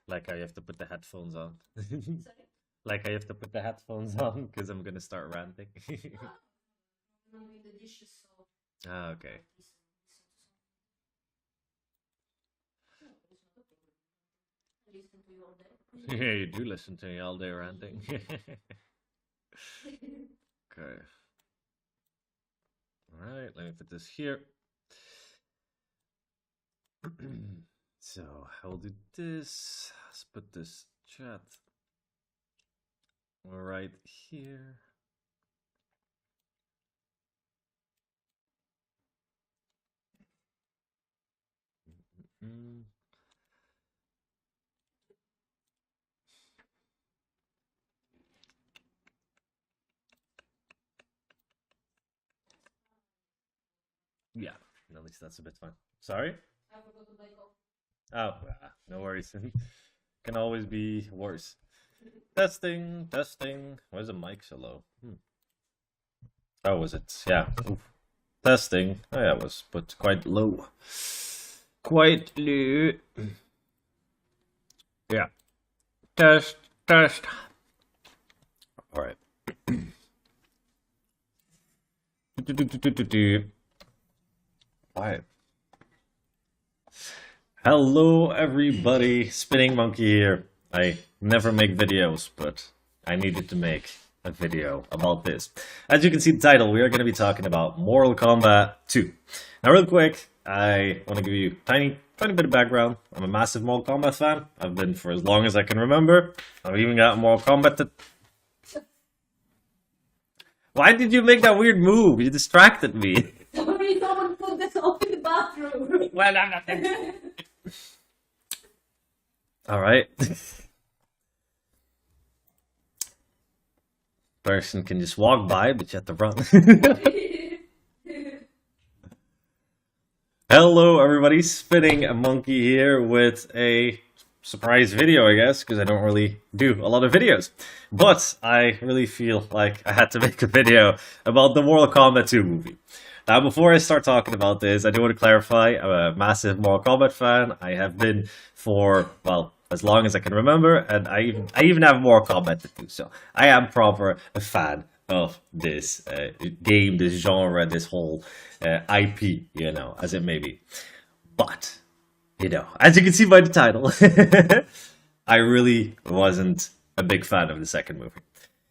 Like I have to put the headphones on. Like I have to put the headphones on because I'm gonna start ranting. Ah, okay. Yeah, you do listen to me all day ranting. Okay. All right, let me put this here. So I'll do this. Let's put this chat right here. Mm. Yeah, at least that's a bit fun. Sorry? Oh, no worries. Can always be worse. Testing, testing. Where's the mic so low? How was it? Yeah. Oof. Testing. Oh, yeah, it was put quite low. Quite low. Yeah. Test, test. All right. All right. Hello, everybody. Spinning Monkey here. I never make videos, but I needed to make a video about this. As you can see the title, we are going to be talking about Mortal Kombat 2. Now, real quick, I want to give you a tiny bit of background. I'm a massive Mortal Kombat fan. I've been for as long as I can remember. I've even got Mortal Kombat to... Why did you make that weird move? You distracted me. Sorry, someone put this off in the bathroom. Well, I'm not... All right. Person can just walk by, but you have to run. Hello, everybody. Spinning a Monkey here with a surprise video, I guess, because I don't really do a lot of videos. But I really feel like I had to make a video about the Mortal Kombat 2 movie. Now, before I start talking about this, I do want to clarify, I'm a massive Mortal Kombat fan. I have been for, well, as long as I can remember, and I even have Mortal Kombat to do, so I am proper a fan of this game, this genre, this whole IP, you know, as it may be. But, you know, as you can see by the title, I really wasn't a big fan of the second movie.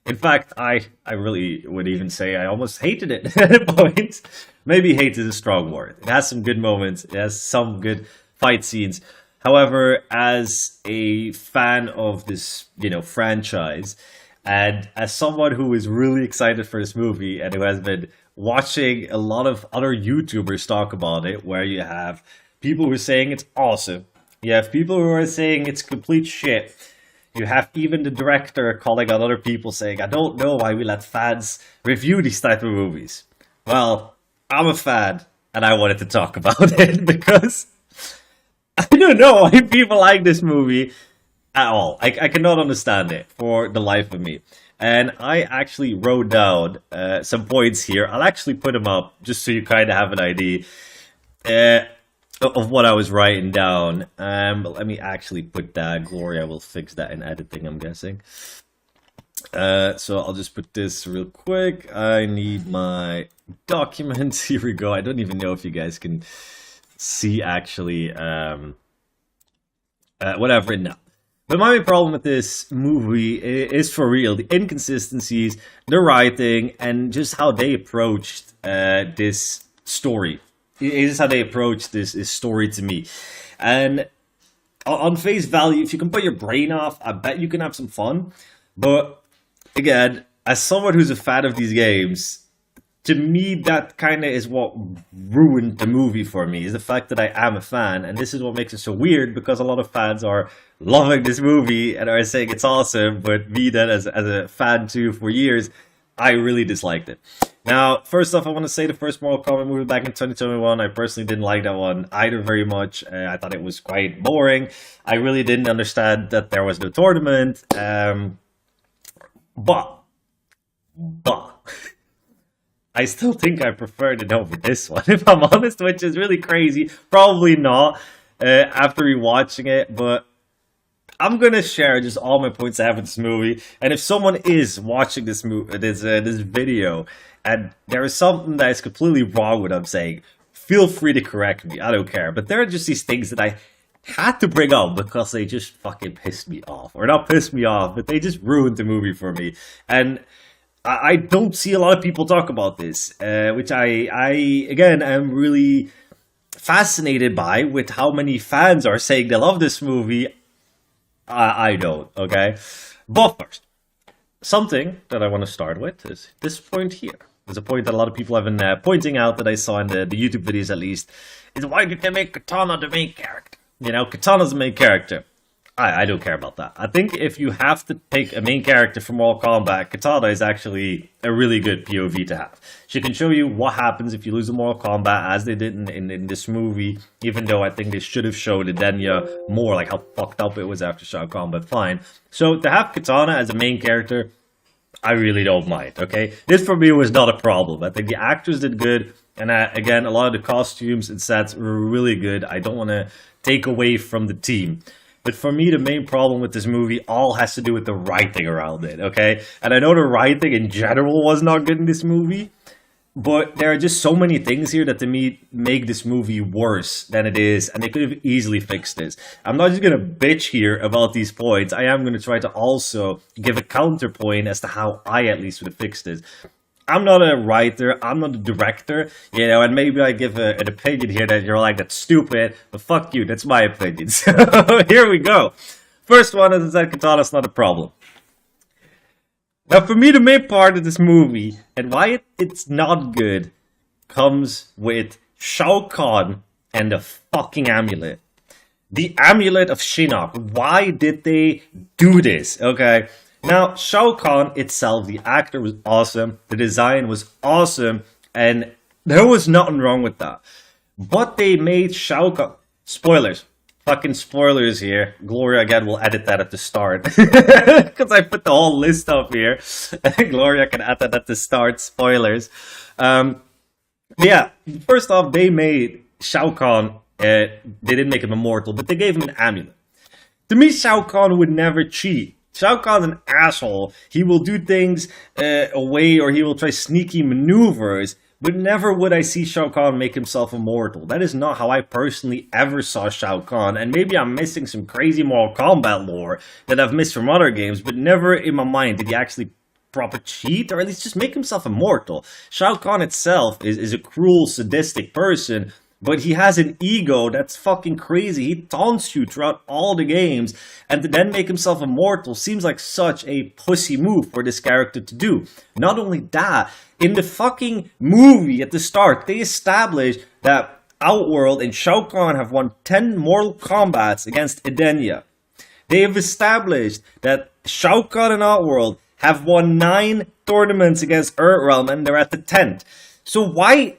In fact, I really would even say I almost hated it at a point. Maybe hate is a strong word. It has some good moments. It has some good fight scenes. However, as a fan of this, you know, franchise, and as someone who is really excited for this movie and who has been watching a lot of other YouTubers talk about it, where you have people who are saying it's awesome, you have people who are saying it's complete shit, you have even the director calling out other people saying, I don't know why we let fans review these type of movies. Well, I'm a fan, and I wanted to talk about it because I don't know why people like this movie at all. I cannot understand it for the life of me. And I actually wrote down some points here. I'll actually put them up just so you kind of have an idea of what I was writing down. But let me actually put that. Gloria will fix that in editing, I'm guessing. So I'll just put this real quick. I need my documents. Here we go. I don't even know if you guys can see actually what I've written down. But my main problem with this movie is for real the inconsistencies, the writing, and just how they approached this story. It is how they approached this story to me. And on face value, if you can put your brain off, I bet you can have some fun. But again, as someone who's a fan of these games, to me, that kind of is what ruined the movie for me, is the fact that I am a fan. And this is what makes it so weird, because a lot of fans are loving this movie and are saying it's awesome. But me, then, as a fan too for years, I really disliked it. Now, first off, I want to say the first Mortal Kombat movie back in 2021, I personally didn't like that one either very much. I thought it was quite boring. I really didn't understand that there was no tournament. But I still think I preferred it over this one, if I'm honest, which is really crazy. Probably not after rewatching it, but I'm gonna share just all my points I have with this movie. And if someone is watching this this video, and there is something that is completely wrong with what I'm saying, feel free to correct me. I don't care. But there are just these things that I had to bring up because they just fucking pissed me off, or not pissed me off, but they just ruined the movie for me. And I don't see a lot of people talk about this, which I again am really fascinated by, with how many fans are saying they love this movie. I don't, okay? But first, something that I want to start with is this point here. There's a point that a lot of people have been pointing out that I saw in the YouTube videos, at least, is why did they make Katana the main character? You know, Katana's the main character. I don't care about that. I think if you have to pick a main character from Mortal Kombat, Katana is actually a really good POV to have. She can show you what happens if you lose a Mortal Kombat, as they did in this movie, even though I think they should have showed Edenia more, like how fucked up it was after Shao Kahn, but fine. So to have Katana as a main character, I really don't mind, okay? This for me was not a problem. I think the actors did good, and again, a lot of the costumes and sets were really good. I don't want to take away from the team. But for me, the main problem with this movie all has to do with the writing around it, okay? And I know the writing in general was not good in this movie, but there are just so many things here that to me make this movie worse than it is, and they could have easily fixed this. I'm not just going to bitch here about these points. I am going to try to also give a counterpoint as to how I at least would have fixed this. I'm not a writer, I'm not a director, you know, and maybe I give an opinion here that you're like, that's stupid, but fuck you, that's my opinion. So, here we go. First one is that Katana's not a problem. Now, for me, the main part of this movie, and why it's not good, comes with Shao Kahn and the fucking amulet. The amulet of Shinnok. Why did they do this? Okay. Now, Shao Kahn itself, the actor was awesome, the design was awesome, and there was nothing wrong with that. But they made Shao Kahn... Spoilers. Fucking spoilers here. Gloria, again, will edit that at the start. Because I put the whole list up here. Gloria can add that at the start. Spoilers. Yeah, first off, they made Shao Kahn... they didn't make him immortal, but they gave him an amulet. To me, Shao Kahn would never cheat. Shao Kahn's an asshole. He will do things away, or he will try sneaky maneuvers, but never would I see Shao Kahn make himself immortal. That is not how I personally ever saw Shao Kahn, and maybe I'm missing some crazy Mortal Kombat lore that I've missed from other games, but never in my mind did he actually proper cheat, or at least just make himself immortal. Shao Kahn itself is a cruel, sadistic person, but he has an ego that's fucking crazy. He taunts you throughout all the games, and to then make himself immortal seems like such a pussy move for this character to do. Not only that, in the fucking movie at the start, they established that Outworld and Shao Kahn have won 10 Mortal Kombats against Edenia. They have established that Shao Kahn and Outworld have won 9 tournaments against Earthrealm, and they're at the 10th. So why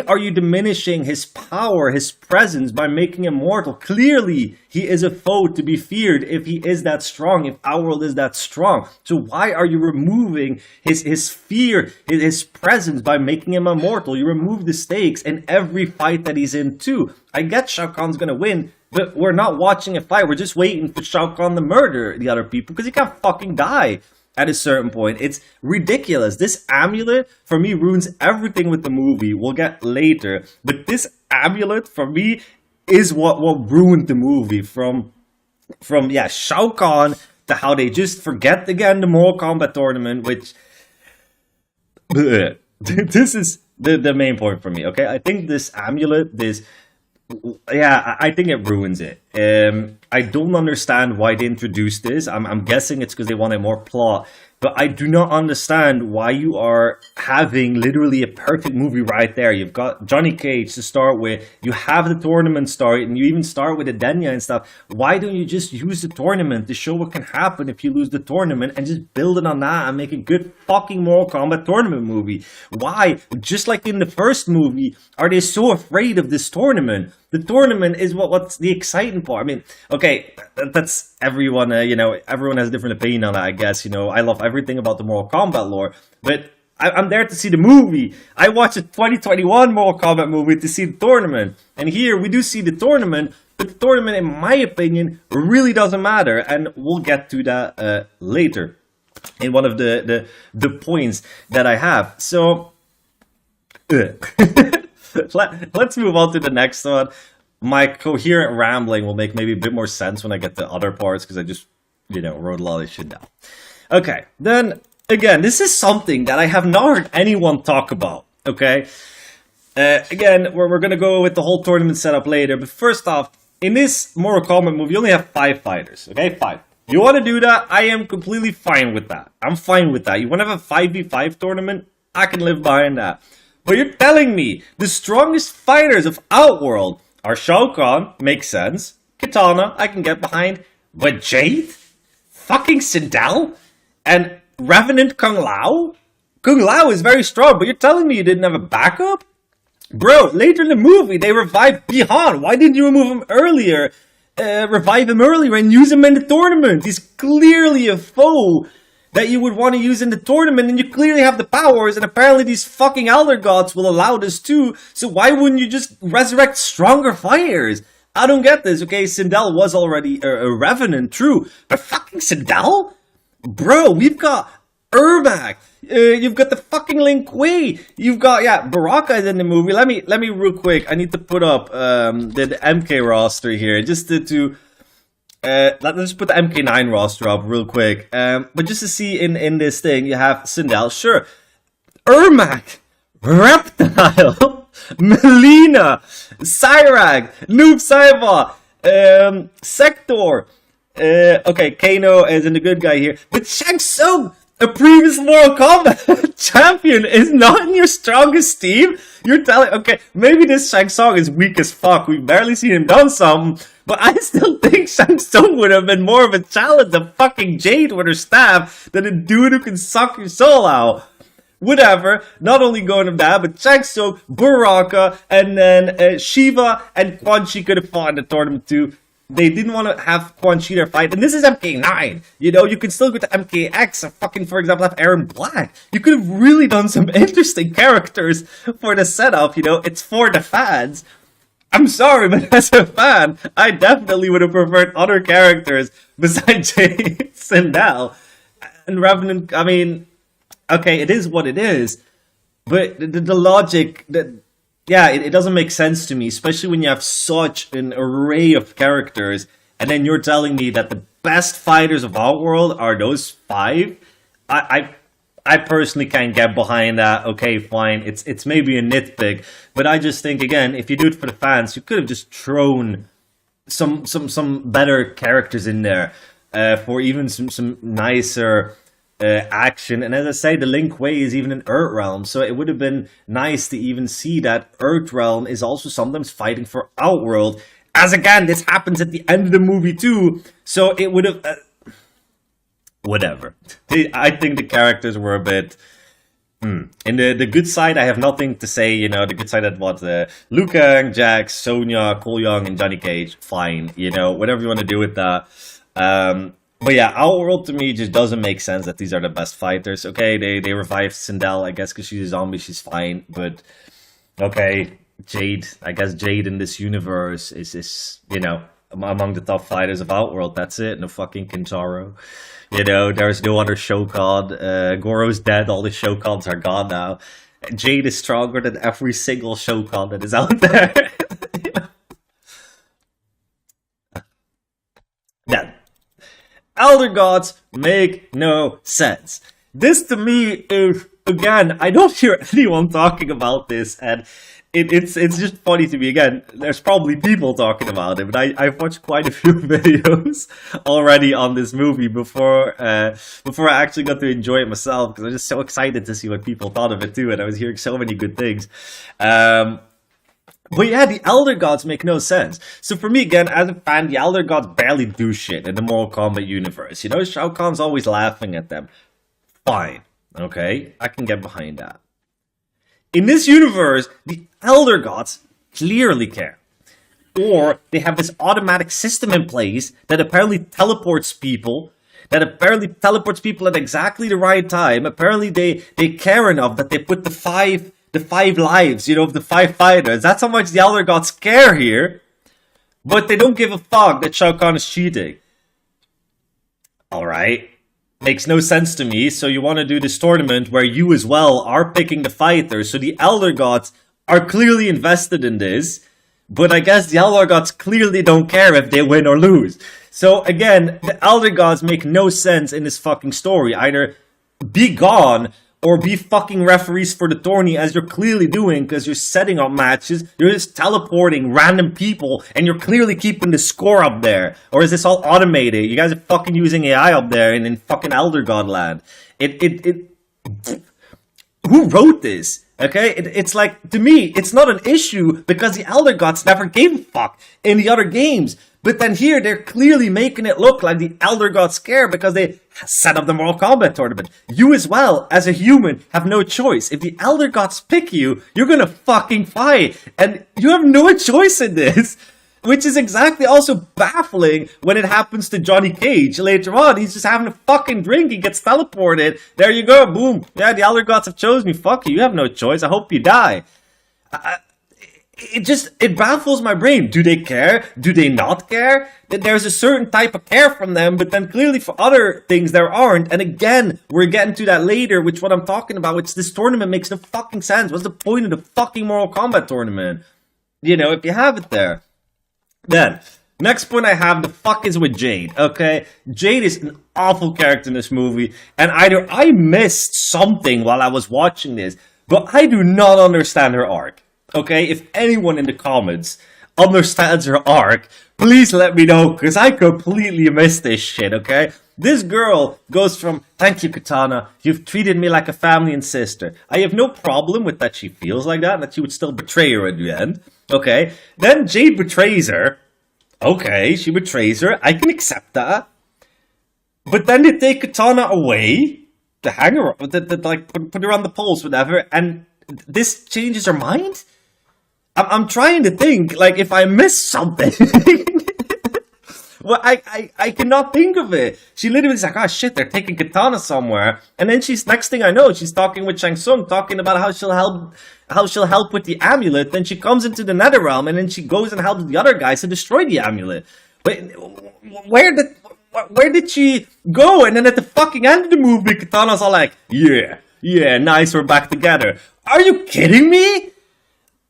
are you diminishing his power, his presence, by making him mortal? Clearly, he is a foe to be feared if he is that strong, if Outworld is that strong. So why are you removing his fear, his presence, by making him immortal? You remove the stakes in every fight that he's in too. I get Shao Kahn's gonna win, but we're not watching a fight. We're just waiting for Shao Kahn to murder the other people, because he can't fucking die at a certain point. It's ridiculous. This amulet, for me, ruins everything with the movie. We'll get later. But this amulet, for me, is what ruined the movie. From Shao Kahn to how they just forget again the Mortal Kombat tournament, which... This is the main point for me, okay? I think this amulet, I think it ruins it. I don't understand why they introduced this. I'm guessing it's because they wanted more plot. But I do not understand why you are having literally a perfect movie right there. You've got Johnny Cage to start with. You have the tournament start, and you even start with Edenia and stuff. Why don't you just use the tournament to show what can happen if you lose the tournament, and just build it on that and make a good fucking Mortal Kombat tournament movie? Why, just like in the first movie, are they so afraid of this tournament? The tournament is what's the exciting part. I mean, okay, that's everyone, everyone has a different opinion on that, I guess. I love everything about the Mortal Kombat lore, but I'm there to see the movie. I watched a 2021 Mortal Kombat movie to see the tournament. And here we do see the tournament, but the tournament, in my opinion, really doesn't matter. And we'll get to that later in one of the points that I have. So, let's move on to the next one. My coherent rambling will make maybe a bit more sense when I get to other parts, because I just, wrote a lot of shit down. Okay, then, again, this is something that I have not heard anyone talk about, okay? Again, we're going to go with the whole tournament setup later, but first off, in this Mortal Kombat movie, you only have 5 fighters, okay? 5. You want to do that? I am completely fine with that. I'm fine with that. You want to have a 5v5 tournament? I can live behind that. But you're telling me the strongest fighters of Outworld are Shao Kahn, makes sense. Kitana, I can get behind. But Jade? Fucking Sindel? And Revenant Kung Lao? Kung Lao is very strong, but you're telling me you didn't have a backup? Bro, later in the movie, they revived Bihan. Why didn't you remove him earlier? Revive him earlier and use him in the tournament. He's clearly a foe that you would want to use in the tournament, and you clearly have the powers, and apparently these fucking Elder Gods will allow this too, so why wouldn't you just resurrect stronger fighters? I don't get this. Okay, Sindel was already a Revenant, true, but fucking Sindel? Bro, we've got Ermac, you've got the fucking Lin Kuei, you've got, Baraka is in the movie. Let me real quick, I need to put up the MK roster here, just to let's put the MK9 roster up real quick. But just to see in this thing, you have Sindel, sure. Ermac, Reptile, Melina, Cyrag, Noob Saibot, Sector. Okay, Kano is in the good guy here. But Shang Tsung, a previous Mortal Kombat champion, is not in your strongest team? You're telling... Okay, maybe this Shang Tsung is weak as fuck. We've barely seen him done something. But I still think Shang Tsung would have been more of a challenge than fucking Jade with her staff than a dude who can suck your soul out. Whatever, not only going of that, but Shang Tsung, Baraka, and then Shiva and Quan Chi could have fought in the tournament too. They didn't want to have Quan Chi there fight, and this is MK9. You could still go to MKX and fucking, for example, have Aaron Black. You could have really done some interesting characters for the setup, it's for the fans. I'm sorry, but as a fan, I definitely would have preferred other characters besides Jade, Sindel, and Revenant. I mean, okay, it is what it is, but the logic, it doesn't make sense to me, especially when you have such an array of characters, and then you're telling me that the best fighters of Outworld are those 5? I personally can't get behind that. Okay, fine, it's maybe a nitpick, but I just think, again, if you do it for the fans, you could have just thrown some better characters in there for even some nicer action. And as I say, the Lin Kuei is even in Earth Realm, so it would have been nice to even see that Earth Realm is also sometimes fighting for Outworld, as again, this happens at the end of the movie too, so it would have whatever. I think the characters were a bit in the good side. I have nothing to say, the good side that what Liu Kang, Jax, Sonya, Cole Young, and Johnny Cage, fine, whatever you want to do with that. But yeah, Outworld to me just doesn't make sense that these are the best fighters. Okay, they revived Sindel, I guess, because she's a zombie, she's fine. But okay, Jade, I guess Jade in this universe is among the top fighters of Outworld. That's it. No fucking Kintaro. There's no other Shokan. Goro's dead. All the Shokans are gone now. Jade is stronger than every single Shokan that is out there. Then, Elder Gods make no sense. This to me is, again, I don't hear anyone talking about this, and it's just funny to me. Again, there's probably people talking about it, but I've watched quite a few videos already on this movie before I actually got to enjoy it myself, because I was just so excited to see what people thought of it too, and I was hearing so many good things. But yeah, the Elder Gods make no sense. So for me, again, as a fan, the Elder Gods barely do shit in the Mortal Kombat universe. Shao Kahn's always laughing at them. Fine. Okay? I can get behind that. In this universe, the Elder Gods clearly care. Or they have this automatic system in place that apparently teleports people that apparently teleports people at exactly the right time. Apparently they care enough that they put the five lives, of the 5 fighters. That's how much the Elder Gods care here. But they don't give a fuck that Shao Kahn is cheating. Alright. Makes no sense to me. So you want to do this tournament where you as well are picking the fighters. So the Elder Gods are clearly invested in this. But I guess the Elder Gods clearly don't care if they win or lose. So again, the Elder Gods make no sense in this fucking story. Either be gone or be fucking referees for the tourney, as you're clearly doing, because you're setting up matches, you're just teleporting random people, and you're clearly keeping the score up there. Or is this all automated? You guys are fucking using AI up there in fucking Elder God land. Who wrote this? Okay? It's like, to me, it's not an issue because the Elder Gods never gave a fuck in the other games. But then here, they're clearly making it look like the Elder Gods care because they set up the Mortal Kombat tournament. You as well, as a human, have no choice. If the Elder Gods pick you, you're gonna fucking fight. And you have no choice in this. Which is exactly also baffling when it happens to Johnny Cage later on. He's just having a fucking drink, he gets teleported. There you go, boom. Yeah, the Elder Gods have chosen you. Fuck you, you have no choice. I hope you die. It baffles my brain. Do they care? Do they not care? That there's a certain type of care from them, but then clearly for other things there aren't. And again, we're getting to that later, which what I'm talking about, which this tournament makes no fucking sense. What's the point of the fucking Mortal Kombat tournament? If you have it there. Then, next point I have, the fuck is with Jade, okay? Jade is an awful character in this movie, and either I missed something while I was watching this, but I do not understand her arc. Okay, if anyone in the comments understands her arc, please let me know, because I completely missed this shit, okay? This girl goes from, thank you, Katana, you've treated me like a family and sister. I have no problem with that she feels like that, and that she would still betray her at the end, okay? Then Jade betrays her. Okay, she betrays her, I can accept that. But then they take Katana away, to hang her, put her on the poles, whatever, and this changes her mind? I'm trying to think, like, if I missed something. Well, I cannot think of it. She literally is like, oh shit, they're taking Katana somewhere. And then next thing I know, she's talking with Shang Tsung, talking about how she'll help with the amulet. Then she comes into the Netherrealm, and then she goes and helps the other guys to destroy the amulet. Wait, where did she go? And then at the fucking end of the movie, Katana's all like, yeah, nice, we're back together. Are you kidding me?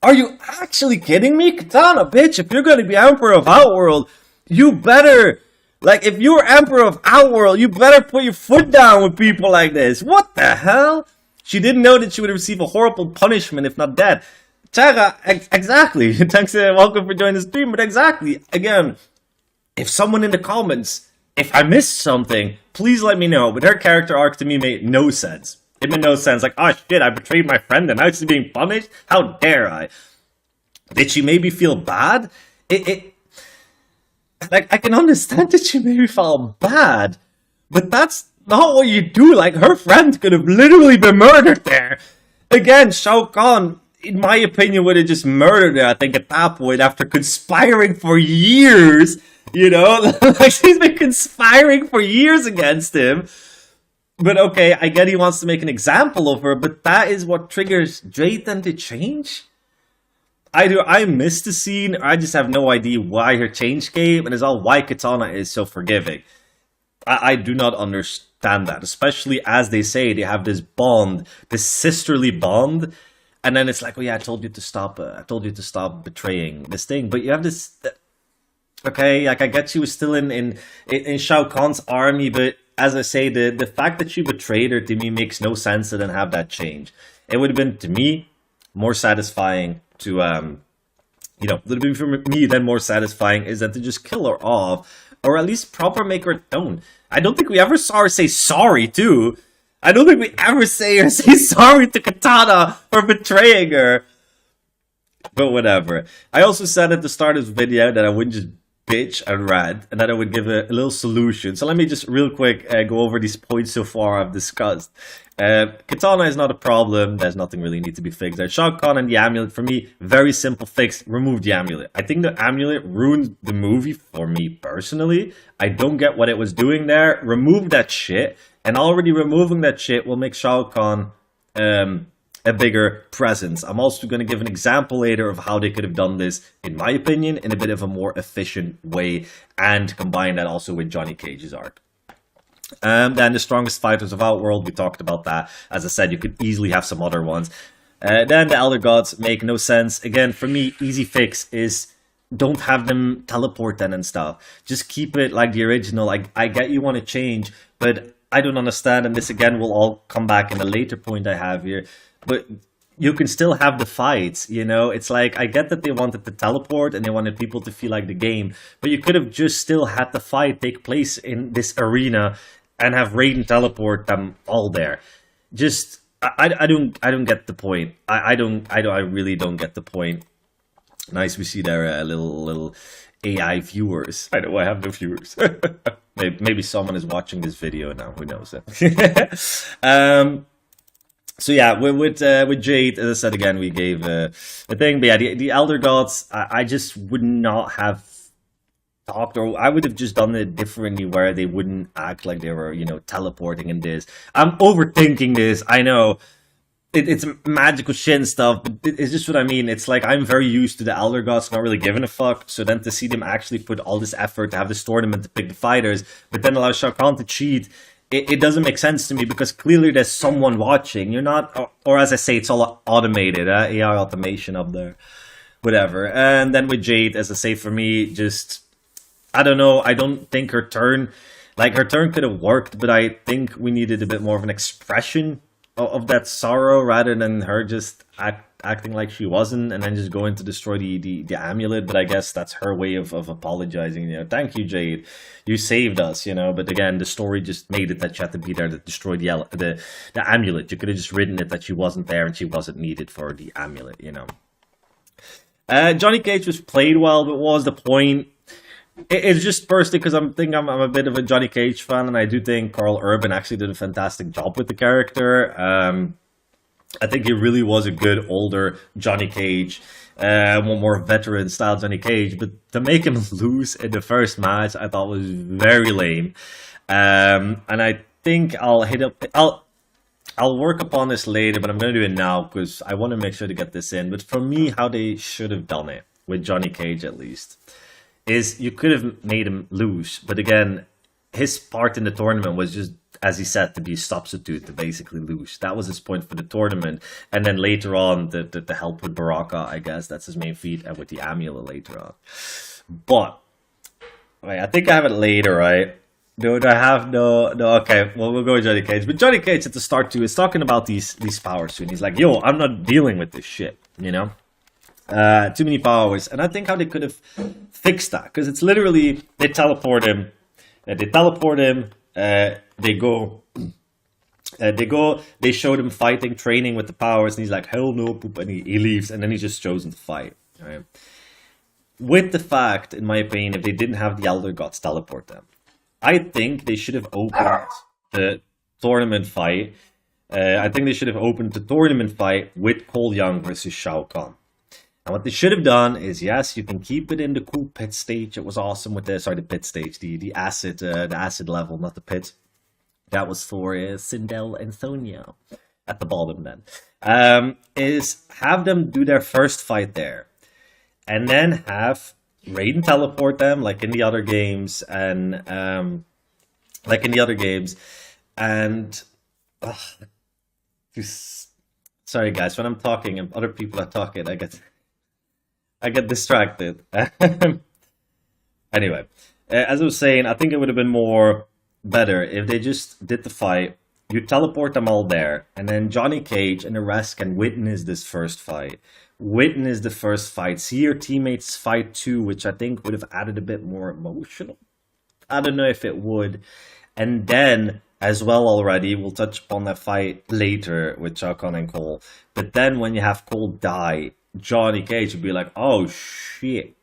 Are you actually kidding me? Katana, bitch, if you're gonna be Emperor of Outworld, you better, like, if you're Emperor of Outworld, you better put your foot down with people like this. What the hell? She didn't know that she would receive a horrible punishment if not dead. Chaga, exactly. Thanks, welcome for joining the stream, but exactly. Again, if someone in the comments, if I missed something, please let me know. But her character arc to me made no sense. It made no sense. Like, oh shit, I betrayed my friend and now she's being punished? How dare I? Did she maybe feel bad? Like, I can understand that she maybe felt bad, but that's not what you do. Like, her friend could have literally been murdered there. Again, Shao Kahn, in my opinion, would have just murdered her, I think, at that point, after conspiring for years, Like, she's been conspiring for years against him. But okay, I get he wants to make an example of her, but that is what triggers Jade then to change? Either I missed the scene, or I just have no idea why her change came, and it's all why Katana is so forgiving. I do not understand that, especially as they say they have this bond, this sisterly bond, and then it's like, oh yeah, I told you to stop betraying this thing, but you have this... Okay, like, I get she was still in Shao Kahn's army, but as I say, the fact that she betrayed her to me makes no sense to then have that change. It would have been, to me, more satisfying to, for me, then more satisfying is that to just kill her off, or at least proper make her atone. I don't think we ever saw her say sorry, too. I don't think we ever say sorry to Katana for betraying her. But whatever. I also said at the start of the video that I wouldn't just bitch and rant, and then I would give a little solution. So let me just real quick go over these points so far I've discussed. Katana is not a problem. There's nothing really need to be fixed there. Shao Kahn and the amulet, for me, very simple fix. Remove the amulet. I think the amulet ruined the movie for me personally. I don't get what it was doing there. Remove that shit. And already removing that shit will make Shao Kahn a bigger presence. I'm also going to give an example later of how they could have done this, in my opinion, in a bit of a more efficient way, and combine that also with Johnny Cage's arc. Then the strongest fighters of Outworld, we talked about that. As I said, you could easily have some other ones. Then the Elder Gods make no sense. Again, for me, easy fix is don't have them teleport then and stuff. Just keep it like the original. I get you want to change, but I don't understand, and this again will all come back in a later point I have here. But you can still have the fights, you know? It's like, I get that they wanted to teleport and they wanted people to feel like the game, but you could have just still had the fight take place in this arena and have Raiden teleport them all there. Just, I don't get the point. I really don't get the point. Nice, we see there little AI viewers. I know I have no viewers. Maybe someone is watching this video now. Who knows? So yeah, with Jade, as I said again, we gave a thing. But yeah, the Elder Gods, I just would not have talked, or I would have just done it differently, where they wouldn't act like they were, you know, teleporting in this. I'm overthinking this. I know it's magical shit and stuff, but it's just what I mean. It's like I'm very used to the Elder Gods not really giving a fuck. So then to see them actually put all this effort to have this tournament to pick the fighters, but then allow Shao Kahn to cheat. It doesn't make sense to me, because clearly there's someone watching. You're not, or as I say, it's all automated, AI automation up there, whatever. And then with Jade, as I say, for me, just, I don't know. I don't think her turn could have worked, but I think we needed a bit more of an expression of that sorrow, rather than her just acting like she wasn't and then just going to destroy the amulet. But I guess that's her way of apologizing. You know, thank you, Jade, you saved us. You know, but again, the story just made it that she had to be there to destroy the amulet. You could have just written it that she wasn't there and she wasn't needed for the amulet. You know, Johnny Cage was played well, but what was the point? It's just personally because I'm a bit of a Johnny Cage fan, and I do think Carl Urban actually did a fantastic job with the character. I think he really was a good older Johnny Cage, one more veteran style Johnny Cage. But to make him lose in the first match, I thought was very lame. And I think I'll work upon this later, but I'm going to do it now because I want to make sure to get this in. But for me, how they should have done it, with Johnny Cage at least, is you could have made him lose. But again, his part in the tournament was just, as he said, to be a substitute, to basically lose. That was his point for the tournament. And then later on, the help with Baraka, I guess, that's his main feat, and with the amulet later on. But, wait, I think I have it later, right? No, I have no, okay, well, we'll go with Johnny Cage. But Johnny Cage at the start, too, is talking about these powers soon. He's like, yo, I'm not dealing with this shit, you know? Too many powers. And I think how they could have fixed that, because it's literally, they teleport him, they showed him fighting, training with the powers, and he's like, hell no, poop, and he leaves, and then he just chosen to fight, right? With the fact, in my opinion, if they didn't have the Elder Gods teleport them, I think they should have opened the tournament fight. I think they should have opened the tournament fight with Cole Young versus Shao Kahn. And what they should have done is, yes, you can keep it in the cool pit stage. It was awesome with the pit stage, the acid level, not the pit. That was for Sindel and Sonya at the bottom then. Is have them do their first fight there, and then have Raiden teleport them like in the other games, and sorry guys, when I'm talking and other people are talking, I get distracted. Anyway, as I was saying, I think it would have been more better if they just did the fight. You teleport them all there, and then Johnny Cage and the rest can witness this first fight. Witness the first fight. See your teammates fight too, which I think would have added a bit more emotional. I don't know if it would. And then, as well already, we'll touch upon that fight later with Shao Kahn and Cole. But then when you have Cole die, Johnny Cage would be like, oh shit.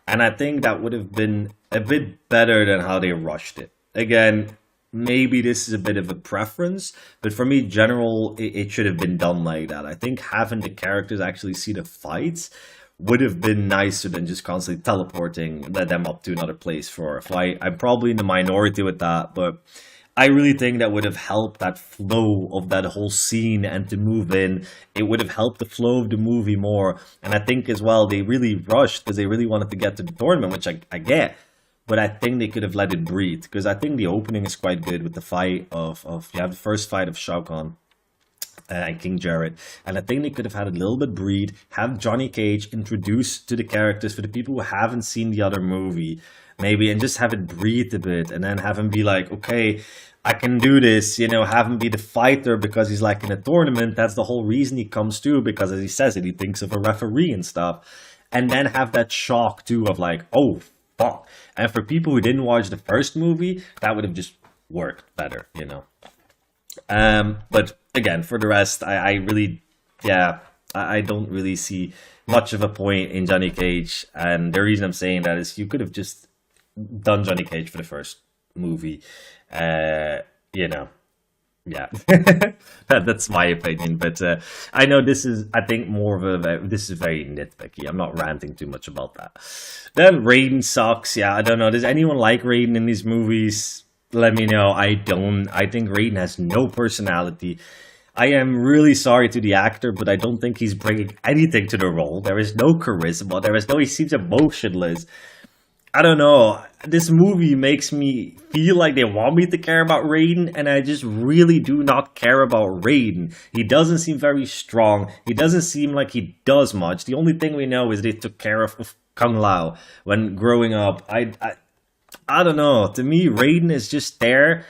And I think that would have been a bit better than how they rushed it. Again, maybe this is a bit of a preference, but for me, general, it should have been done like that. I think having the characters actually see the fights would have been nicer than just constantly teleporting them up to another place for a fight. I'm probably in the minority with that, but I really think that would have helped that flow of that whole scene and to move in. It would have helped the flow of the movie more. And I think as well, they really rushed because they really wanted to get to the tournament, which I get. But I think they could have let it breathe because I think the opening is quite good with the fight of you have the first fight of Shao Kahn and King Jared. And I think they could have had a little bit breathe, have Johnny Cage introduced to the characters for the people who haven't seen the other movie, maybe, and just have it breathe a bit, and then have him be like, okay, I can do this, have him be the fighter because he's like in a tournament. That's the whole reason he comes to, because as he says it, he thinks of a referee and stuff. And then have that shock too of like, oh, fuck. And for people who didn't watch the first movie, that would have just worked better. But again, for the rest, I really, I don't really see much of a point in Johnny Cage. And the reason I'm saying that is you could have just done Johnny Cage for the first movie. Yeah, that's my opinion. But I know this is, I think, more of this is very nitpicky. I'm not ranting too much about that. Then Raiden sucks. Yeah, I don't know. Does anyone like Raiden in these movies? Let me know. I don't. I think Raiden has no personality. I am really sorry to the actor, but I don't think he's bringing anything to the role. There is no charisma. He seems emotionless. I don't know. This movie makes me feel like they want me to care about Raiden, and I just really do not care about Raiden. He doesn't seem very strong. He doesn't seem like he does much. The only thing we know is they took care of Kung Lao when growing up. I don't know. To me, Raiden is just there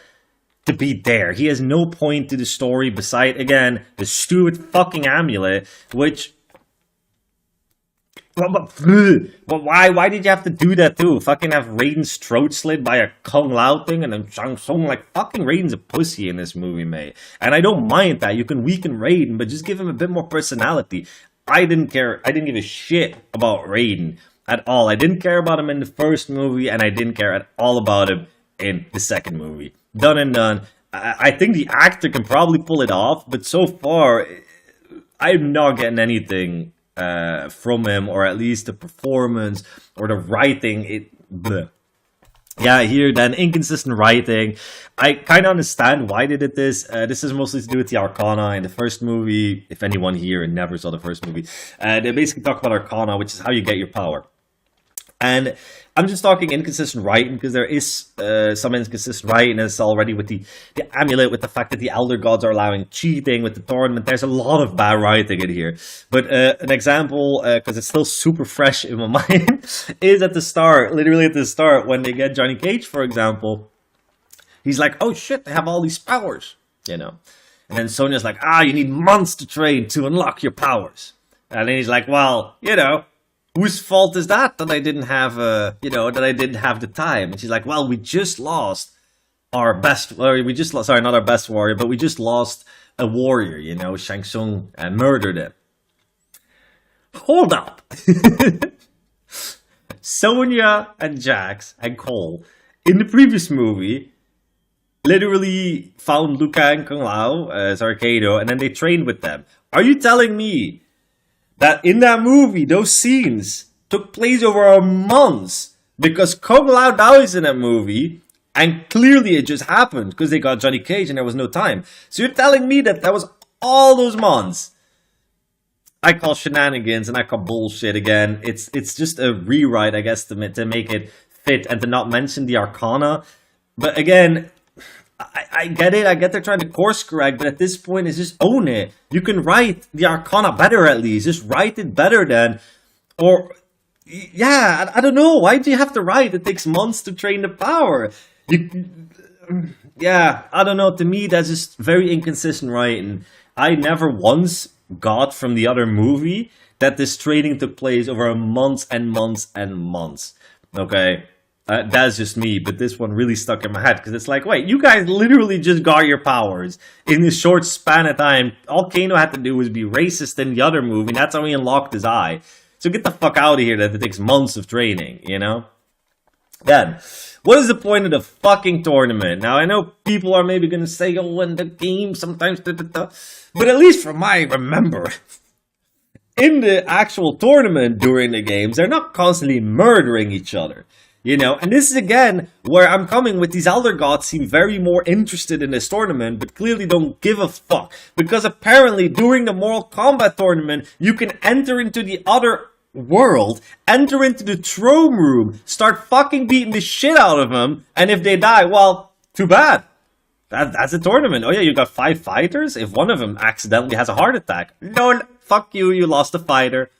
to be there. He has no point to the story beside, again, the stupid fucking amulet, which... But why did you have to do that too? Fucking have Raiden's throat slit by a Kung Lao thing, and then Shang Tsung, like, fucking Raiden's a pussy in this movie, mate. And I don't mind that. You can weaken Raiden, but just give him a bit more personality. I didn't care. I didn't give a shit about Raiden at all. I didn't care about him in the first movie, and I didn't care at all about him in the second movie. Done and done. I think the actor can probably pull it off, but so far, I'm not getting anything from him, or at least the performance or the writing. Bleh. Yeah, here then, inconsistent writing. I kind of understand why they did this. This is mostly to do with the Arcana in the first movie. If anyone here never saw the first movie, they basically talk about Arcana, which is how you get your power. And I'm just talking inconsistent writing because there is some inconsistent writing. It's already with the amulet, with the fact that the Elder Gods are allowing cheating, with the tournament. There's a lot of bad writing in here. But an example, because it's still super fresh in my mind, is at the start, literally at the start, when they get Johnny Cage, for example. He's like, oh shit, they have all these powers, And then Sonya's like, you need months to train to unlock your powers. And then he's like, well, whose fault is that I didn't have, that I didn't have the time? And she's like, well, we just lost our best, not our best warrior, but we just lost a warrior, Shang Tsung, and murdered him. Hold up. Sonya and Jax and Cole, in the previous movie, literally found Liu Kang and Kung Lao, Kano, and then they trained with them. Are you telling me that in that movie, those scenes took place over months? Because Kung Lao dies in that movie, and clearly it just happened because they got Johnny Cage and there was no time. So you're telling me that was all those months? I call shenanigans and I call bullshit again. It's just a rewrite, I guess, to make it fit and to not mention the Arcana. But again, I get it. I get they're trying to course correct, but at this point, it's just own it. You can write the Arcana better, at least. Just write it better then. Or, yeah, I don't know. Why do you have to write? It takes months to train the power. Yeah, I don't know. To me, that's just very inconsistent writing. I never once got from the other movie that this training took place over months and months and months. Okay? That's just me, but this one really stuck in my head because it's like, wait, you guys literally just got your powers in this short span of time. All Kano had to do was be racist in the other movie, and that's how he unlocked his eye. So get the fuck out of here that it takes months of training, you know? Then, what is the point of the fucking tournament? Now, I know people are maybe gonna say, oh, in the game, sometimes, but at least from my remember, in the actual tournament during the games, they're not constantly murdering each other. You know, and this is again where I'm coming with. These Elder Gods seem very more interested in this tournament, but clearly don't give a fuck. Because apparently during the Mortal Kombat tournament, you can enter into the other world, enter into the throne room, start fucking beating the shit out of them, and if they die, well, too bad. That's a tournament. Oh yeah, you got 5 fighters? If one of them accidentally has a heart attack, lol, fuck you, you lost a fighter.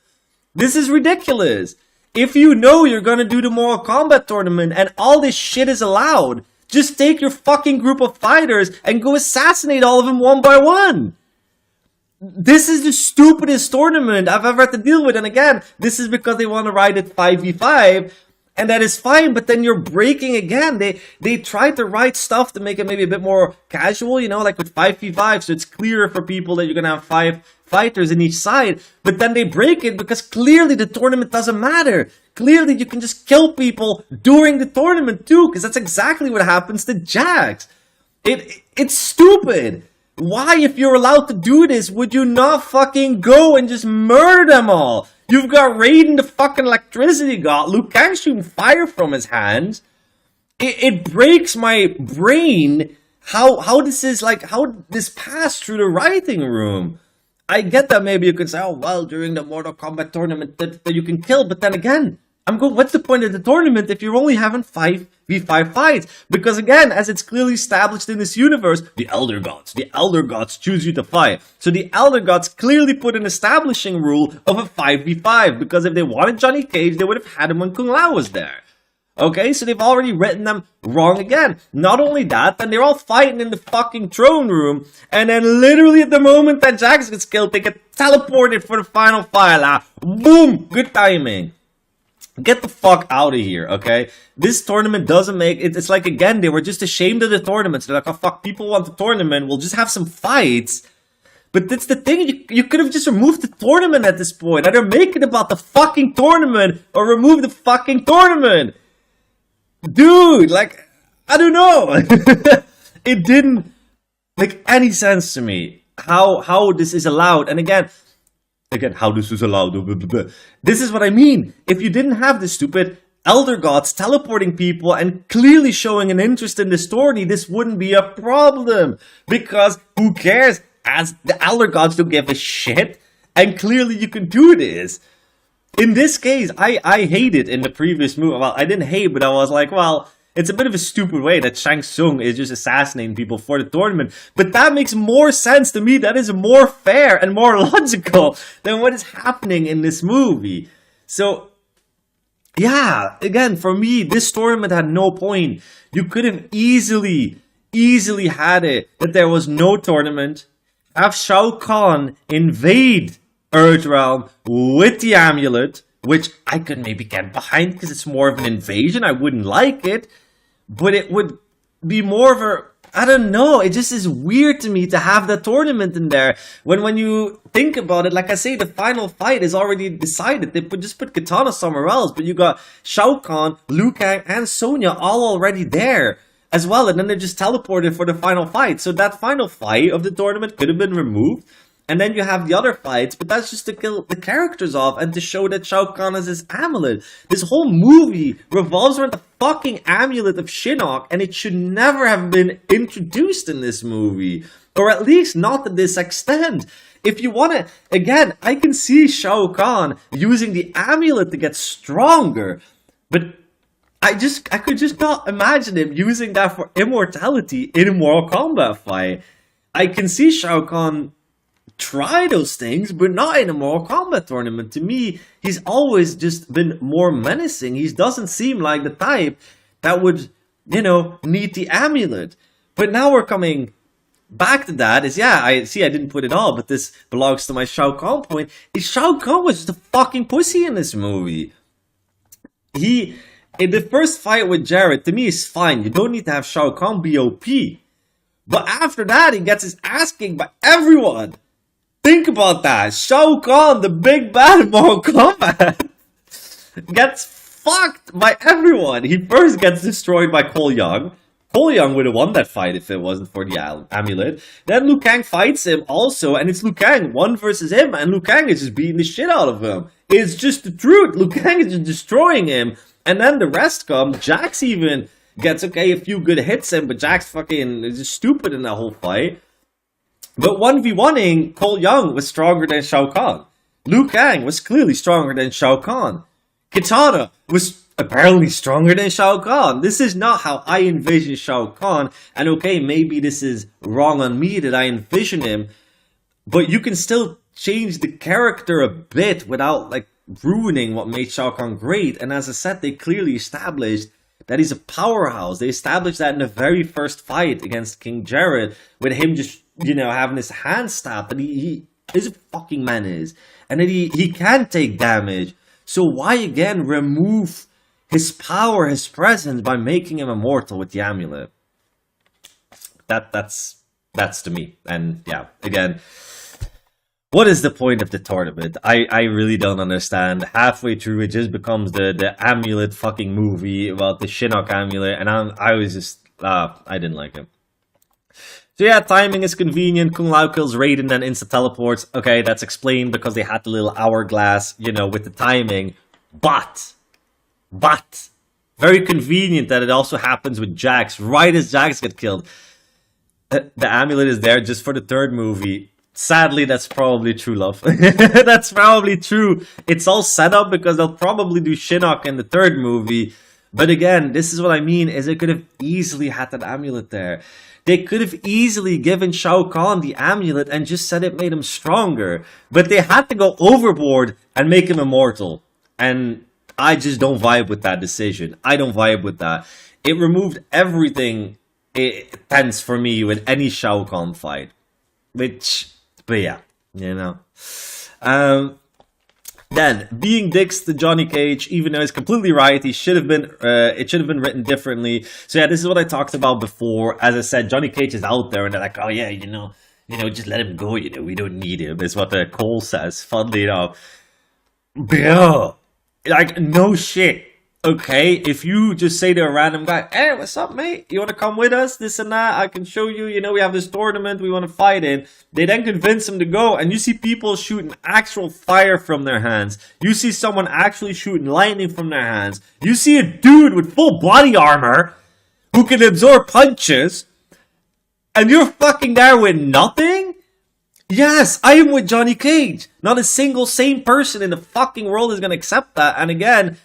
This is ridiculous. If you know you're gonna do the Mortal Kombat tournament and all this shit is allowed, just take your fucking group of fighters and go assassinate all of them one by one. This is the stupidest tournament I've ever had to deal with. And again, this is because they want to ride it 5v5. And that is fine, but then you're breaking again. They tried to write stuff to make it maybe a bit more casual, you know, like with 5v5, so it's clearer for people that you're gonna have 5 fighters in each side. But then they break it because clearly the tournament doesn't matter. Clearly you can just kill people during the tournament too, because that's exactly what happens to Jax. It's stupid. Why, if you're allowed to do this, would you not fucking go and just murder them all? You've got Raiden, the fucking electricity god. Liu Kang shooting fire from his hands. It breaks my brain how this is like, how this passed through the writing room. I get that maybe you could say, oh, well, during the Mortal Kombat tournament that you can kill, but then again, what's the point of the tournament if you're only having 5v5 fights? Because again, as it's clearly established in this universe, the Elder Gods choose you to fight. So the Elder Gods clearly put an establishing rule of a 5v5, because if they wanted Johnny Cage, they would have had him when Kung Lao was there. Okay, so they've already written them wrong again. Not only that, then they're all fighting in the fucking throne room, and then literally at the moment that Jax gets killed, they get teleported for the final fight. Boom! Good timing. Get the fuck out of here, okay? This tournament doesn't make... It's like, again, they were just ashamed of the tournaments. They're like, oh, fuck, people want the tournament. We'll just have some fights. But that's the thing. You could have just removed the tournament at this point. Either make it about the fucking tournament or remove the fucking tournament. Dude, like, I don't know. It didn't make any sense to me. How this is allowed. And again, how this is allowed. This is what I mean. If you didn't have the stupid Elder Gods teleporting people and clearly showing an interest in the story, this wouldn't be a problem. Because who cares? As the Elder Gods don't give a shit. And clearly you can do this. In this case, I hate it in the previous movie. Well, I didn't hate, but I was like, well, it's a bit of a stupid way that Shang Tsung is just assassinating people for the tournament. But that makes more sense to me. That is more fair and more logical than what is happening in this movie. So, yeah, again, for me, this tournament had no point. You could have easily had it that there was no tournament. Have Shao Kahn invade Earthrealm with the amulet, which I could maybe get behind because it's more of an invasion. I wouldn't like it, but it would be more of a, I don't know, it just is weird to me to have that tournament in there. When you think about it, like I say, the final fight is already decided. They just put Katana somewhere else, but you got Shao Kahn, Liu Kang, and Sonya all already there as well, and then they're just teleported for the final fight. So that final fight of the tournament could have been removed. And then you have the other fights, but that's just to kill the characters off and to show that Shao Kahn has his amulet. This whole movie revolves around the fucking amulet of Shinnok, and it should never have been introduced in this movie. Or at least not to this extent. If you want to, again, I can see Shao Kahn using the amulet to get stronger, but I could just not imagine him using that for immortality in a Mortal Kombat fight. I can see Shao Kahn try those things, but not in a Mortal Kombat tournament. To me, he's always just been more menacing. He doesn't seem like the type that would, need the amulet. But now we're coming back to that. I didn't put it all, but this belongs to my Shao Kahn point. Shao Kahn was just a fucking pussy in this movie. In the first fight with Jared, to me, is fine. You don't need to have Shao Kahn be OP. But after that, he gets his ass kicked by everyone. Think about that. Shao Kahn, the big bad in Mortal Kombat, gets fucked by everyone. He first gets destroyed by Cole Young. Cole Young would have won that fight if it wasn't for the amulet. Then Liu Kang fights him also, and it's Liu Kang, one versus him, and Liu Kang is just beating the shit out of him. It's just the truth. Liu Kang is just destroying him, and then the rest come. Jax even gets, okay, a few good hits in, but Jax fucking is just stupid in that whole fight. But 1v1ing Cole Young was stronger than Shao Kahn. Liu Kang was clearly stronger than Shao Kahn. Kitana was apparently stronger than Shao Kahn. This is not how I envision Shao Kahn. And okay, maybe this is wrong on me that I envision him. But you can still change the character a bit without like ruining what made Shao Kahn great. And as I said, they clearly established that he's a powerhouse. They established that in the very first fight against King Jared, with him just, you know, having his hand stabbed. And he is a fucking menace. And then he can take damage. So why again remove his power, his presence, by making him immortal with the amulet? That's to me. And yeah, again, what is the point of the tournament? I really don't understand. Halfway through, it just becomes the amulet fucking movie about the Shinnok amulet, and I was just, I didn't like it. So yeah, timing is convenient. Kung Lao kills Raiden, then insta teleports. Okay, that's explained because they had the little hourglass, you know, with the timing. But, very convenient that it also happens with Jax, right as Jax gets killed. The amulet is there just for the third movie. Sadly, that's probably true, love. That's probably true. It's all set up because they'll probably do Shinnok in the third movie. But again, this is what I mean, is it could have easily had that amulet there. They could have easily given Shao Kahn the amulet and just said it made him stronger. But they had to go overboard and make him immortal. And I just don't vibe with that decision. I don't vibe with that. It removed everything tense for me with any Shao Kahn fight. But yeah, you know. Then, being dicks to Johnny Cage, even though he's completely right, it should have been written differently. So yeah, this is what I talked about before. As I said, Johnny Cage is out there, and they're like, oh yeah, you know, just let him go, we don't need him, is what Cole says, funnily enough. Bro, like, no shit. Okay, if you just say to a random guy, hey, what's up, mate? You want to come with us? This and that. I can show you, we have this tournament we want to fight in. They then convince him to go, and you see people shooting actual fire from their hands. You see someone actually shooting lightning from their hands. You see a dude with full body armor who can absorb punches, and you're fucking there with nothing? Yes, I am with Johnny Cage. Not a single sane person in the fucking world is going to accept that. And again,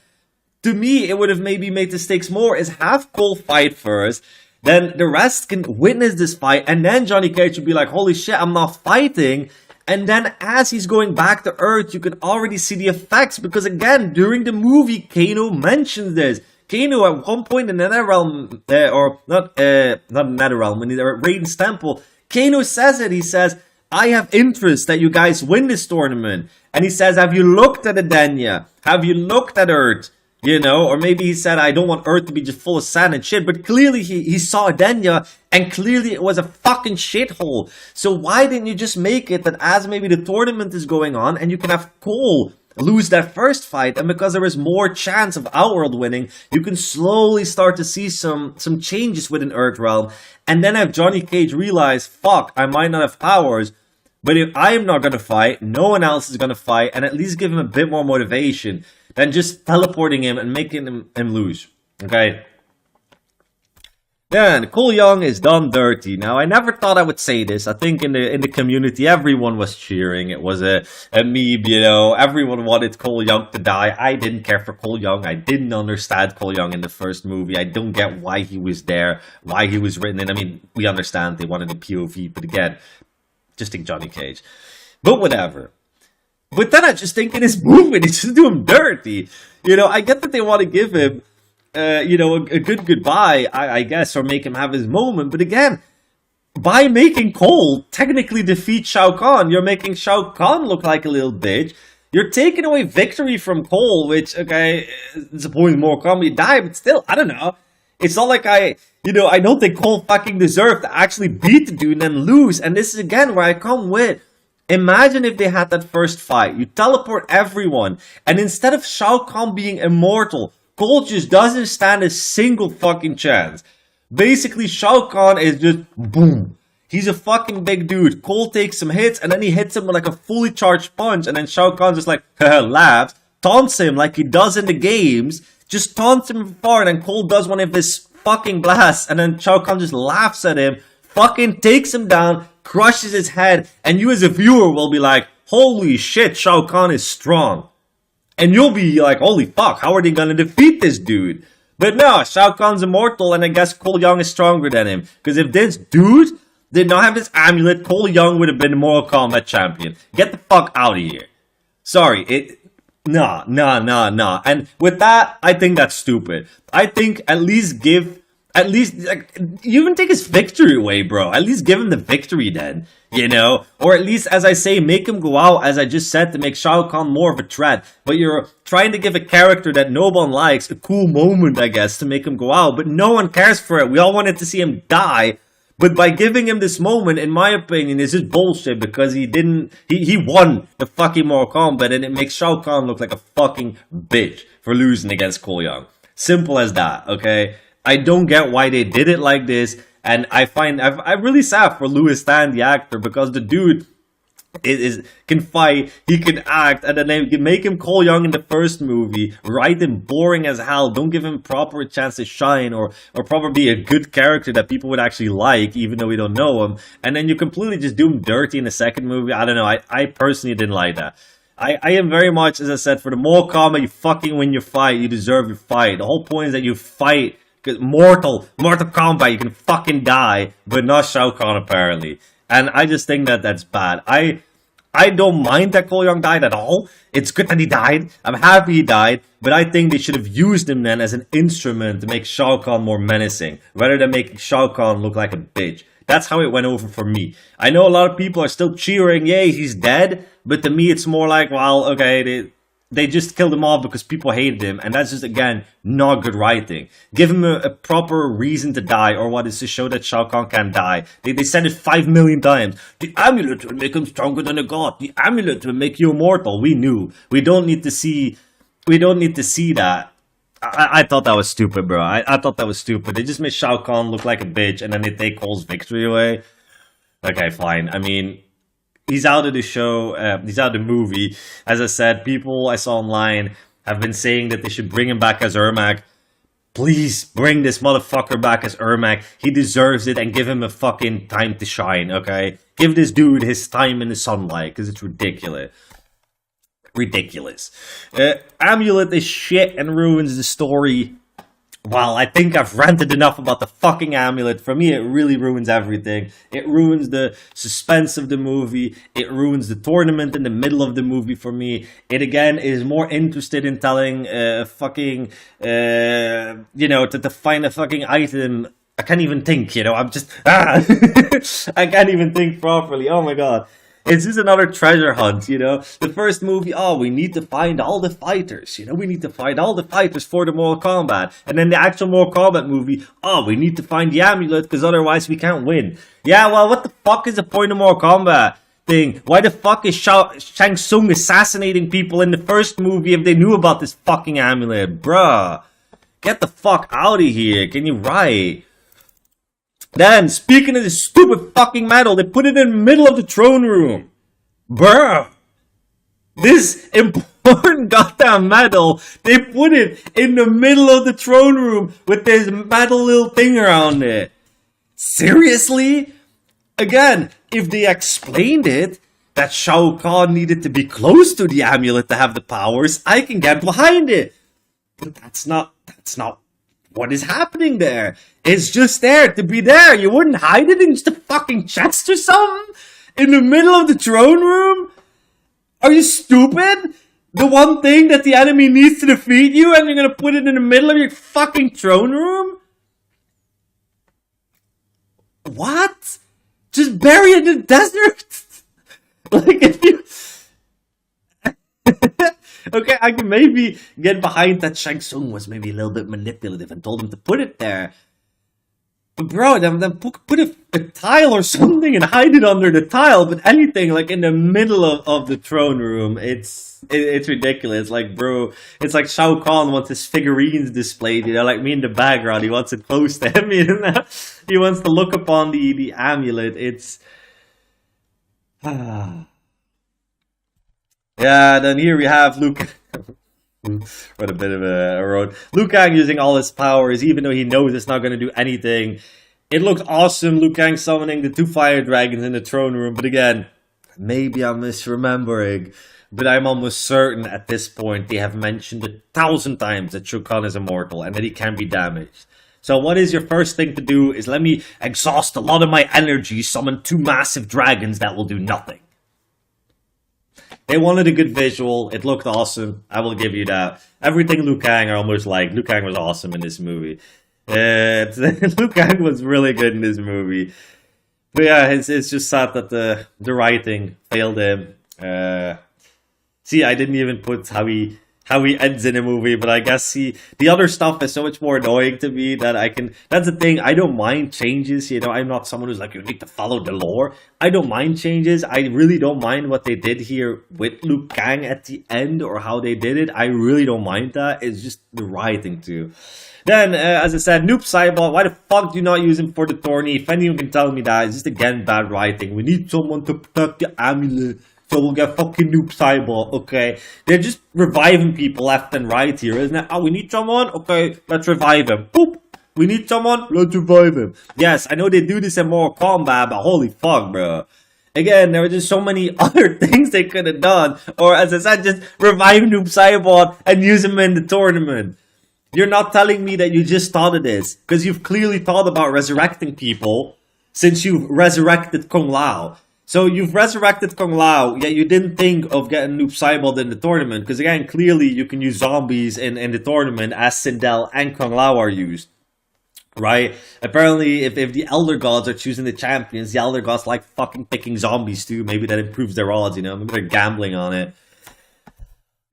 to me, it would have maybe made the stakes more, is have Cole fight first, then the rest can witness this fight, and then Johnny Cage would be like, holy shit, I'm not fighting. And then as he's going back to Earth, you can already see the effects, because again, during the movie, Kano mentions this. Kano at one point in the Netherrealm, not Netherrealm, when they're at Raiden's temple, Kano says it, he says, I have interest that you guys win this tournament. And he says, have you looked at Edenia? Have you looked at Earth? You know, or maybe he said, I don't want Earth to be just full of sand and shit. But clearly he saw Edenia, and clearly it was a fucking shithole. So why didn't you just make it that as maybe the tournament is going on, and you can have Cole lose that first fight, and because there is more chance of Outworld winning, you can slowly start to see some changes within Earthrealm, and then have Johnny Cage realize, fuck, I might not have powers, but if I am not going to fight, no one else is going to fight, and at least give him a bit more motivation than just teleporting him and making him lose. Okay? Then, Cole Young is done dirty. Now, I never thought I would say this. I think in the community, everyone was cheering. It was a meme, you know. Everyone wanted Cole Young to die. I didn't care for Cole Young. I didn't understand Cole Young in the first movie. I don't get why he was there, why he was written in. I mean, we understand they wanted a POV, but again, just think Johnny Cage. But whatever. But then I just think in his movement, he just do him dirty. You know, I get that they want to give him, a good goodbye, I guess, or make him have his moment. But again, by making Cole technically defeat Shao Kahn, you're making Shao Kahn look like a little bitch. You're taking away victory from Cole, which, okay, disappointing more comedy die, but still, I don't know. It's not like I don't think Cole fucking deserved to actually beat the dude and then lose. And this is again where I come with, Imagine if they had that first fight. You teleport everyone, and instead of Shao Kahn being immortal, Cole just doesn't stand a single fucking chance. Basically, Shao Kahn is just boom. He's a fucking big dude. Cole takes some hits, and then he hits him with like a fully charged punch, and then Shao Kahn just like laughs, taunts him like he does in the games, just taunts him far, and then Cole does one of his fucking blasts, and then Shao Kahn just laughs at him, fucking takes him down, crushes his head, and you as a viewer will be like, holy shit, Shao Kahn is strong. And you'll be like, holy fuck, how are they gonna defeat this dude? But no, Shao Kahn's immortal, and I guess Cole Young is stronger than him. Because if this dude did not have this amulet, Cole Young would have been the Mortal Kombat champion. Get the fuck out of here. Sorry, nah. And with that, I think that's stupid. I think like, you even take his victory away, bro. At least give him the victory then, you know? Or at least, as I say, make him go out, as I just said, to make Shao Kahn more of a threat. But you're trying to give a character that no one likes a cool moment, I guess, to make him go out. But no one cares for it. We all wanted to see him die. But by giving him this moment, in my opinion, is just bullshit, because he won the fucking Mortal Kombat, and it makes Shao Kahn look like a fucking bitch for losing against Cole Young. Simple as that, okay? I don't get why they did it like this, and I'm really sad for Louis Tan, the actor, because the dude can fight, he can act, and then they can make him Cole Young in the first movie, write him boring as hell, don't give him proper chance to shine, or probably be a good character that people would actually like, even though we don't know him, and then you completely just do him dirty in the second movie. I don't know, I personally didn't like that. I am very much, as I said, for the Mortal Kombat, you fucking win your fight, you deserve your fight. The whole point is that you fight, because Mortal Kombat, you can fucking die, but not Shao Kahn apparently. And I just think that that's bad. I don't mind that Cole Young died at all. It's good that he died. I'm happy he died. But I think they should have used him then as an instrument to make Shao Kahn more menacing, rather than making Shao Kahn look like a bitch. That's how it went over for me. I know a lot of people are still cheering, yay, he's dead. But to me, it's more like, well, okay, they just killed him off because people hated him, and that's just, again, not good writing. Give him a proper reason to die, or what is to show that Shao Kahn can die. They said it 5 million times. The amulet will make him stronger than a god. The amulet will make you immortal. We knew. We don't need to see that. I thought that was stupid, bro. I thought that was stupid. They just made Shao Kahn look like a bitch, and then they take Cole's victory away. Okay, fine. I mean, he's out of the show, he's out of the movie. As I said, people I saw online have been saying that they should bring him back as Ermac. Please bring this motherfucker back as Ermac. He deserves it, and give him a fucking time to shine, okay? Give this dude his time in the sunlight, because it's ridiculous. Ridiculous. Amulet is shit and ruins the story. Well, I think I've ranted enough about the fucking amulet. For me, it really ruins everything. It ruins the suspense of the movie. It ruins the tournament in the middle of the movie for me. It, again, is more interested in telling to find a fucking item. I can't even think, I'm just... I can't even think properly. Oh my god. It's just another treasure hunt, The first movie, we need to find all the fighters, we need to find all the fighters for the Mortal Kombat. And then the actual Mortal Kombat movie, we need to find the amulet, because otherwise we can't win. Yeah, well, what the fuck is the point of Mortal Kombat thing? Why the fuck is Shang Tsung assassinating people in the first movie if they knew about this fucking amulet? Bruh, get the fuck out of here, can you write? Then, speaking of this stupid fucking medal, they put it in the middle of the throne room. Bruh. This important goddamn medal, they put it in the middle of the throne room with this metal little thing around it. Seriously? Again, if they explained it, that Shao Kahn needed to be close to the amulet to have the powers, I can get behind it. But that's not what is happening there. It's just there to be there. You wouldn't hide it in just a fucking chest or something? In the middle of the throne room? Are you stupid? The one thing that the enemy needs to defeat you, and you're gonna put it in the middle of your fucking throne room? What? Just bury it in the desert? Like, if you... Okay, I can maybe get behind that Shang Tsung was maybe a little bit manipulative and told him to put it there. Bro, then put a tile or something and hide it under the tile, but anything like in the middle of the throne room, it's ridiculous. Like, bro, it's like Shao Kahn wants his figurines displayed, you know, like me in the background. He wants it close to him, you know. He wants to look upon the amulet. It's yeah. Then here we have Luke. What a bit of a road. Liu Kang using all his powers, even though he knows it's not going to do anything. It looked awesome, Liu Kang summoning the 2 fire dragons in the throne room. But again, maybe I'm misremembering. But I'm almost certain at this point they have mentioned 1,000 times that Shao Kahn is immortal and that he can be damaged. So what is your first thing to do is let me exhaust a lot of my energy, summon 2 massive dragons that will do nothing. They wanted a good visual. It looked awesome. I will give you that. Everything Liu Kang I almost liked. Liu Kang was awesome in this movie. Liu Kang was really good in this movie. But yeah, it's just sad that the writing failed him. See, I didn't even put how he ends in a movie, but I guess the other stuff is so much more annoying to me that I can. That's the thing. I don't mind changes. You know, I'm not someone who's like, you need to follow the lore. I don't mind changes. I really don't mind what they did here with Liu Kang at the end or how they did it. I really don't mind that. It's just the writing too. Then, as I said, Noob Saibot, why the fuck do you not use him for the tourney? If anyone can tell me that, it's just again bad writing. We need someone to protect the amulet. So we'll get fucking Noob Saibot, okay? They're just reviving people left and right here, isn't it? Oh, we need someone? Okay, let's revive him. Boop! We need someone? Let's revive him. Yes, I know they do this in Mortal Kombat, but holy fuck, bro. Again, there were just so many other things they could have done. Or, as I said, just revive Noob Saibot and use him in the tournament. You're not telling me that you just thought of this. Because you've clearly thought about resurrecting people since you've resurrected Kung Lao. So you've resurrected Kung Lao, yet you didn't think of getting Noob Saibot in the tournament. Because again, clearly you can use zombies in the tournament as Sindel and Kung Lao are used. Right? Apparently, if the Elder Gods are choosing the champions, the Elder Gods like fucking picking zombies too. Maybe that improves their odds, you know? Maybe they're gambling on it.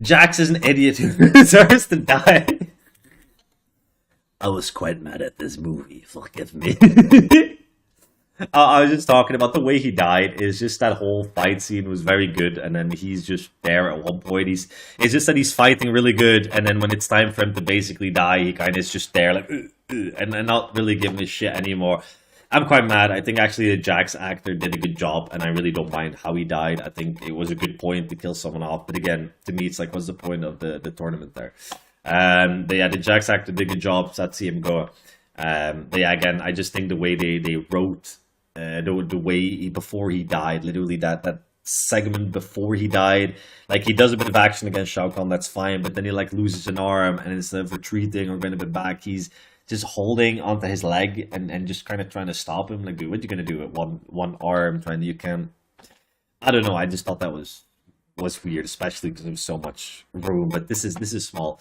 Jax is an idiot who deserves to die. I was quite mad at this movie, forgive me. I was just talking about the way he died. Is just that whole fight scene was very good, and then he's just there at one point. It's just that he's fighting really good, and then when it's time for him to basically die, he kind of is just there like, and not really giving a shit anymore. I'm quite mad. I think actually the Jax actor did a good job, and I really don't mind how he died. I think it was a good point to kill someone off, but again, to me, it's like, what's the point of the tournament there? The Jax actor did a good job. Sad to see him go. But yeah, again, I just think the way they wrote. The way before he died, literally that segment before he died, like he does a bit of action against Shao Kahn, that's fine, but then he like loses an arm, and instead of retreating or going a bit back, he's just holding onto his leg and just kind of trying to stop him. Like, dude, what are you gonna do with one arm? I don't know. I just thought that was weird, especially because there was so much room. But this is small.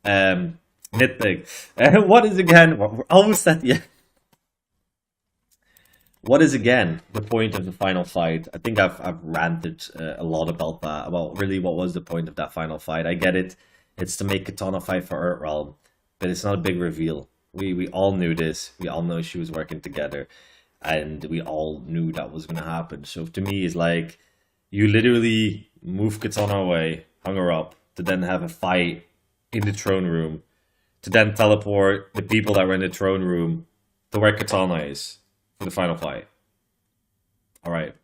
Nitpick. What is again? We're almost at the end. What is again the point of the final fight? I think I've ranted a lot about that. About really what was the point of that final fight? I get it. It's to make Katana fight for Earthrealm, but it's not a big reveal. We all knew this. We all know she was working together, and we all knew that was going to happen. So to me, it's like you literally move Katana away, hung her up, to then have a fight in the throne room, to then teleport the people that were in the throne room to where Katana is. For the final fight. Alright.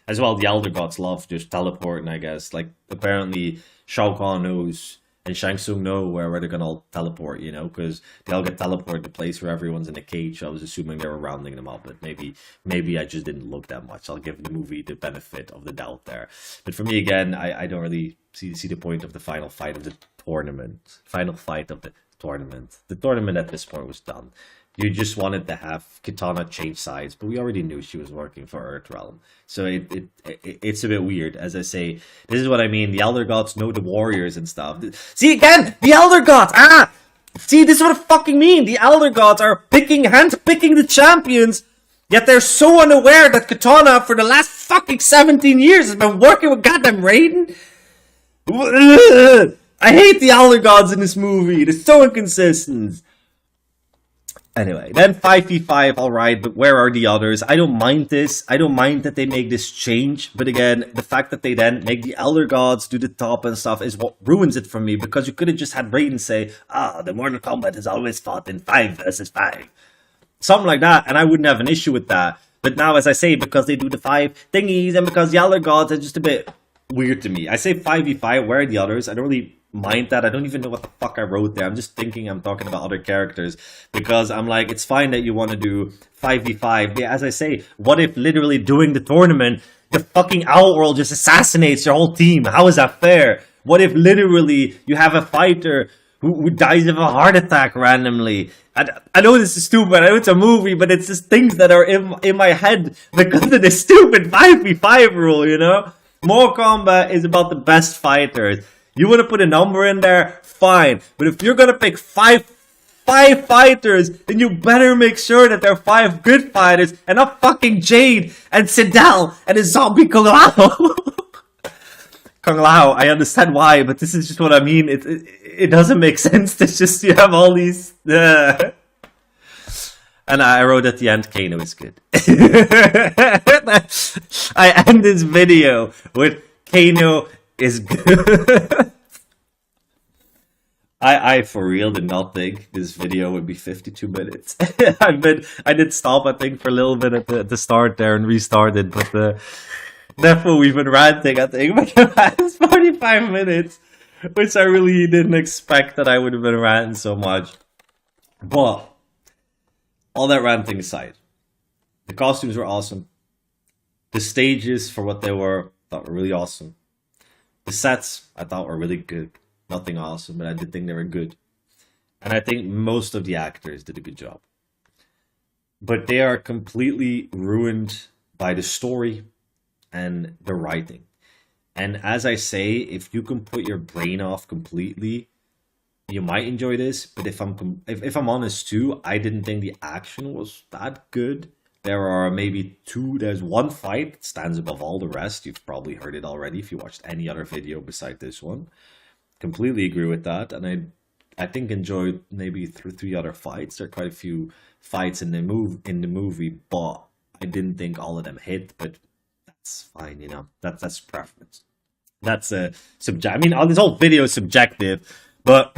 As well, the Elder Gods love just teleporting, I guess. Like, apparently, Shao Kahn knows and Shang Tsung know where they're gonna teleport, you know? Because they all get teleported to the place where everyone's in a cage. So I was assuming they were rounding them up. But maybe I just didn't look that much. I'll give the movie the benefit of the doubt there. But for me, again, I don't really see the point of the final fight of the tournament. Final fight of the tournament. The tournament at this point was done. You just wanted to have Katana change sides, but we already knew she was working for Earthrealm. So it's a bit weird. As I say, this is what I mean. The Elder Gods know the warriors and stuff. See, again, the Elder Gods! See, this is what I fucking mean. The Elder Gods are handpicking the champions, yet they're so unaware that Katana, for the last fucking 17 years, has been working with goddamn Raiden. I hate the Elder Gods in this movie. They're so inconsistent. Anyway, then 5v5, alright, but where are the others? I don't mind this. I don't mind that they make this change. But again, the fact that they then make the Elder Gods do the top and stuff is what ruins it for me. Because you could have just had Raiden say, the Mortal Kombat is always fought in 5 versus 5. Something like that, and I wouldn't have an issue with that. But now, as I say, because they do the 5 thingies, and because the Elder Gods are just a bit weird to me. I say 5v5, where are the others? I don't really mind that. I don't even know what the fuck I wrote there. I'm just thinking I'm talking about other characters. Because I'm like, it's fine that you want to do 5v5. Yeah, as I say, what if literally doing the tournament, the fucking Outworld just assassinates your whole team? How is that fair? What if literally you have a fighter who dies of a heart attack randomly? I know this is stupid, I know it's a movie, but it's just things that are in my head because of this stupid 5v5 rule, you know? Mortal Kombat is about the best fighters. You want to put a number in there? Fine. But if you're going to pick five fighters, then you better make sure that they're 5 good fighters and not fucking Jade and Sindel and a zombie Kung Lao. Kung Lao, I understand why, but this is just what I mean. It doesn't make sense to just, you have all these... And I wrote at the end, Kano is good. I end this video with Kano is good. I for real did not think this video would be 52 minutes. I did stop, I think, for a little bit at the start there and restarted, but therefore we've been ranting, I think, for the last 45 minutes, which I really didn't expect that I would have been ranting so much. But all that ranting aside, the costumes were awesome. The stages, for what they were, I thought were really awesome. The sets, I thought were really good. Nothing awesome, but I did think they were good. And I think most of the actors did a good job. But they are completely ruined by the story and the writing. And as I say, if you can put your brain off completely, you might enjoy this. But if I'm honest too, I didn't think the action was that good. There's one fight that stands above all the rest. You've probably heard it already if you watched any other video beside this one. Completely agree with that. And I think enjoyed maybe three other fights. There are quite a few fights in the movie, but I didn't think all of them hit. But that's fine, you know. That's preference. That's subjective. I mean, this whole video is subjective, but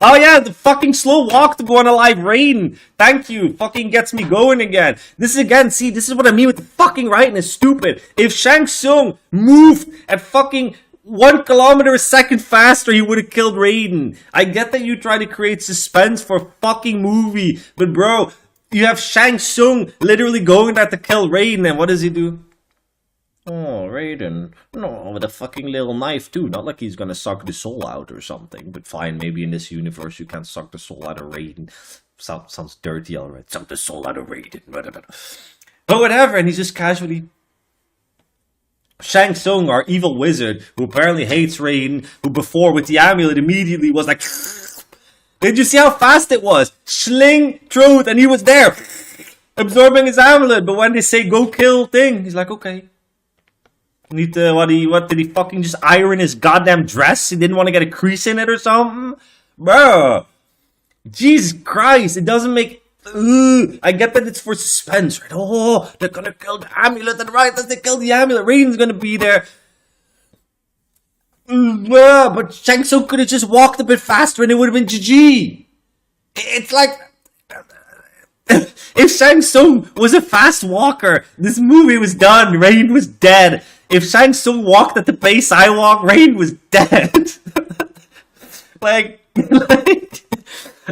oh yeah, the fucking slow walk to go on a live Raiden. Thank you. Fucking gets me going again. This is what I mean with the fucking writing is stupid. If Shang Tsung moved at fucking 1 kilometer a second faster, he would have killed Raiden. I get that you try to create suspense for a fucking movie, but bro, you have Shang Tsung literally going there to kill Raiden, and what does he do? Oh, Raiden. No, with a fucking little knife too. Not like he's gonna suck the soul out or something. But fine, maybe in this universe you can't suck the soul out of Raiden. Sounds dirty, alright. Suck the soul out of Raiden. But whatever, and he's just casually... Shang Tsung, our evil wizard, who apparently hates Raiden, who before with the amulet immediately was like... Did you see how fast it was? Sling, truth, and he was there. Absorbing his amulet, but when they say go kill thing, he's like, okay. What did he fucking just iron his goddamn dress? He didn't want to get a crease in it or something? Bro. Jesus Christ, it doesn't make... I get that it's for suspense, right? Oh, they're gonna kill the amulet, and right as they kill the amulet, Raiden's gonna be there. But Shang Tsung could have just walked a bit faster and it would have been GG. It's like... If Shang Tsung was a fast walker, this movie was done. Raiden was dead. If Shang Tsung walked at the pace I walk, Raiden was dead. like,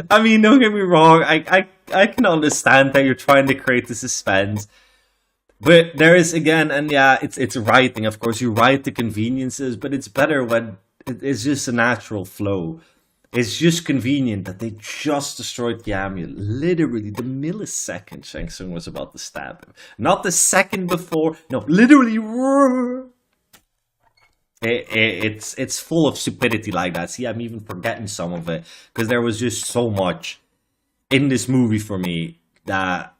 I mean, don't get me wrong. I can understand that you're trying to create the suspense. But there is, again, and yeah, it's writing. Of course, you write the conveniences, but it's better when it's just a natural flow. It's just convenient that they just destroyed the amulet. Literally, the millisecond Shang Tsung was about to stab him. Not the second before. No, literally. It's full of stupidity like that. See, I'm even forgetting some of it. Because there was just so much in this movie for me that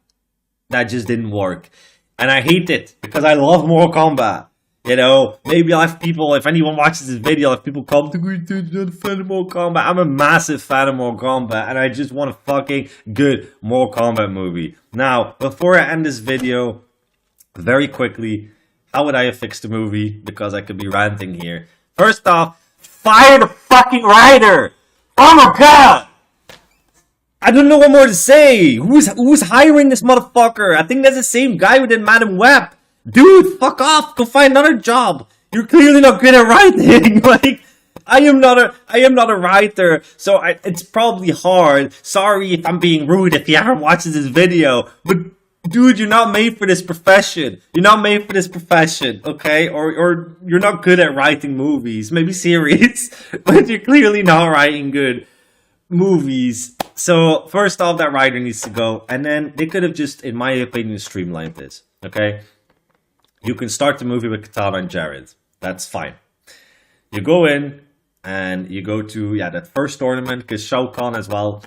just didn't work. And I hate it. Because I love Mortal Kombat. You know, maybe I'll have people, if anyone watches this video, I'll have people come to me, dude, you're not a fan of Mortal Kombat. I'm a massive fan of Mortal Kombat, and I just want a fucking good Mortal Kombat movie. Now, before I end this video, very quickly, how would I have fixed the movie? Because I could be ranting here. First off, fire the fucking writer! Oh my god! I don't know what more to say. Who's hiring this motherfucker? I think that's the same guy who did Madam Web. Dude, fuck off. Go find another job. You're clearly not good at writing. Like, I am not a writer, so it's probably hard. Sorry if I'm being rude if you ever watches this video, but dude, you're not made for this profession. You're not made for this profession, okay? Or you're not good at writing movies, maybe series, but you're clearly not writing good movies. So first off, that writer needs to go, and then they could have just, in my opinion, streamlined this. Okay, you can start the movie with Katana and Jared. That's fine. You go in and you go to that first tournament because Shao Kahn as well.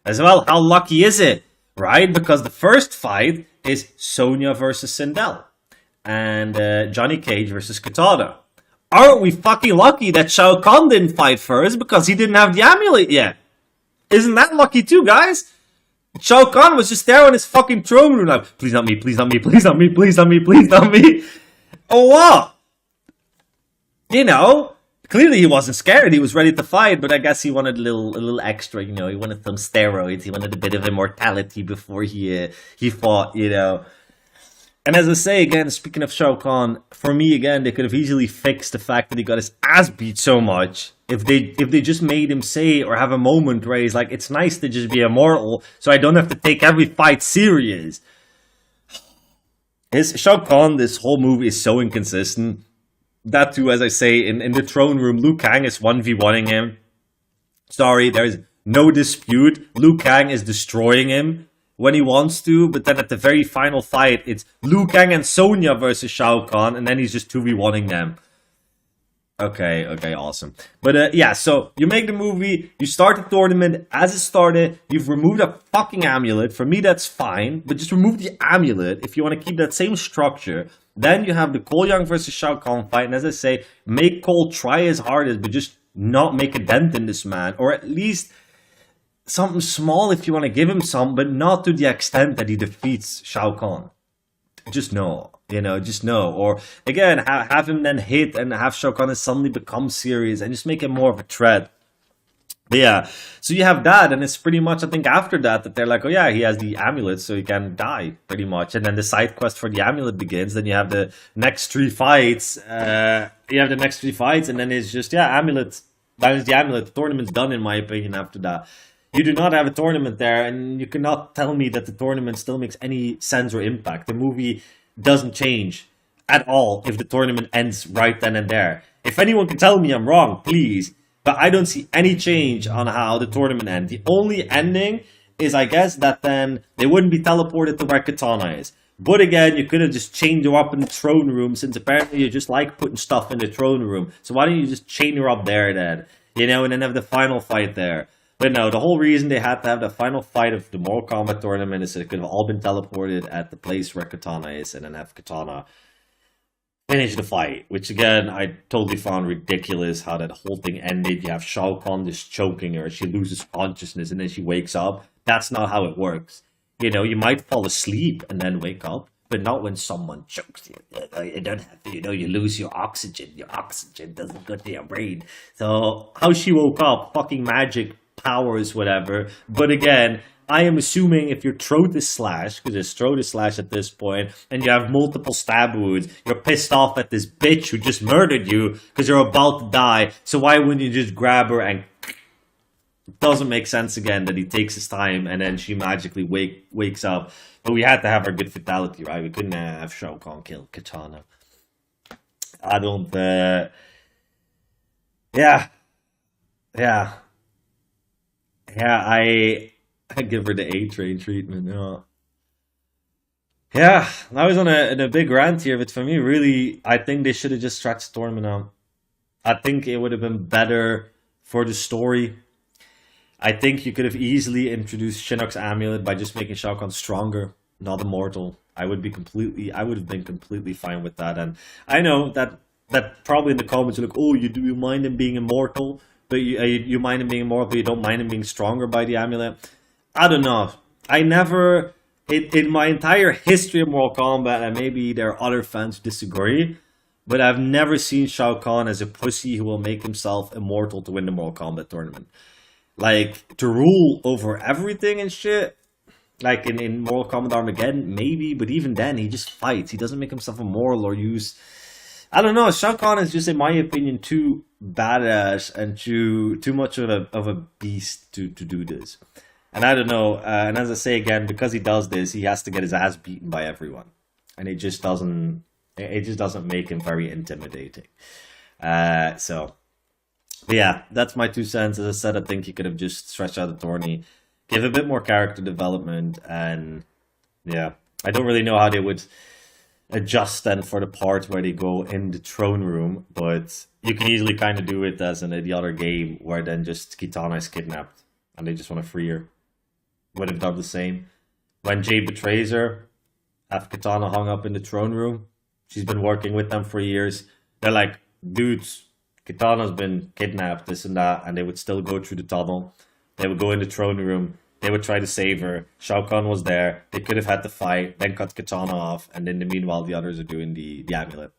How lucky is it, right? Because the first fight is Sonya versus Sindel and Johnny Cage versus Katana. Aren't we fucking lucky that Shao Kahn didn't fight first because he didn't have the amulet yet? Isn't that lucky too, guys? Shao Kahn was just there on his fucking throne room like, please not me, please not me, please not me, please not me, please not me. Oh, what? You know, clearly he wasn't scared. He was ready to fight, but I guess he wanted a little extra, you know. He wanted some steroids. He wanted a bit of immortality before he fought, you know. And as I say, again, speaking of Shao Kahn, for me, again, they could have easily fixed the fact that he got his ass beat so much if they just made him say or have a moment where he's like, it's nice to just be immortal, so I don't have to take every fight serious. Shao Kahn, this whole movie is so inconsistent. That too, as I say, in the throne room, Liu Kang is 1v1ing him. Sorry, there's no dispute. Liu Kang is destroying him when he wants to, but then at the very final fight, it's Liu Kang and Sonya versus Shao Kahn, and then he's just 2v1ing them. Okay, awesome. But yeah, so you make the movie, you start the tournament, as it started, you've removed a fucking amulet. For me, that's fine, but just remove the amulet if you want to keep that same structure. Then you have the Cole Young versus Shao Kahn fight, and as I say, make Cole try his hardest, but just not make a dent in this man, or at least something small if you want to give him some, but not to the extent that he defeats Shao Kahn. Just no, just no. Or again, have him then hit and have Shao Kahn suddenly become serious and just make him more of a threat. But yeah, so you have that, and it's pretty much, I think, after that they're like, oh yeah, he has the amulet, so he can die, pretty much. And then the side quest for the amulet begins. Then you have the next three fights. And then it's just, yeah, amulet. That is the amulet. The tournament's done, in my opinion, after that. You do not have a tournament there, and you cannot tell me that the tournament still makes any sense or impact. The movie doesn't change at all if the tournament ends right then and there. If anyone can tell me I'm wrong, please. But I don't see any change on how the tournament ends. The only ending is, I guess, that then they wouldn't be teleported to where Katana is. But again, you could have just chained her up in the throne room, since apparently you just like putting stuff in the throne room. So why don't you just chain her up there then? And then have the final fight there. But no, the whole reason they had to have the final fight of the Mortal Kombat tournament is that it could have all been teleported at the place where Katana is, and then have Katana finish the fight. Which again, I totally found ridiculous how that whole thing ended. You have Shao Kahn just choking her, she loses consciousness, and then she wakes up. That's not how it works. You might fall asleep and then wake up, but not when someone chokes you. You don't have to, you lose your oxygen. Your oxygen doesn't go to your brain. So how she woke up, fucking magic powers, whatever. But again, I am assuming if your throat is slashed, because his throat is slashed at this point, and you have multiple stab wounds, you're pissed off at this bitch who just murdered you because you're about to die. So why wouldn't you just grab her and... It doesn't make sense again that he takes his time and then she magically wakes up. But we had to have her good fatality, right? We couldn't have Shao Kahn kill Katana. I don't... Yeah, I give her the A-train treatment. Yeah, I was on a big rant here, but for me, really, I think they should have just stretched the tournament out. I think it would have been better for the story. I think you could have easily introduced Shinnok's amulet by just making Shao Kahn stronger, not immortal. I would have been completely fine with that. And I know that that probably in the comments are like, oh, you mind him being immortal, but you mind him being immortal, but you don't mind him being stronger by the amulet. I don't know. I never, in my entire history of Mortal Kombat, and maybe there are other fans who disagree, but I've never seen Shao Kahn as a pussy who will make himself immortal to win the Mortal Kombat tournament. Like, to rule over everything and shit, like in Mortal Kombat Armageddon, maybe, but even then, he just fights. He doesn't make himself immortal or use... I don't know, Shao Kahn is just, in my opinion, too badass and too much of a beast to do this. And I don't know, and as I say again, because he does this, he has to get his ass beaten by everyone. And it just doesn't make him very intimidating. So, but yeah, that's my 2 cents. As I said, I think he could have just stretched out the tourney, give a bit more character development, and yeah, I don't really know how they would adjust then for the part where they go in the throne room, but you can easily kind of do it as in the other game, where then just Kitana is kidnapped and they just want to free her. Would have done the same. When Jade betrays her, have Kitana hung up in the throne room. She's been working with them for years. They're like, dudes, Kitana's been kidnapped, this and that, and they would still go through the tunnel. They would go in the throne room. They would try to save her. Shao Kahn was there. They could have had the fight, then cut Kitana off, and in the meanwhile, the others are doing the amulet.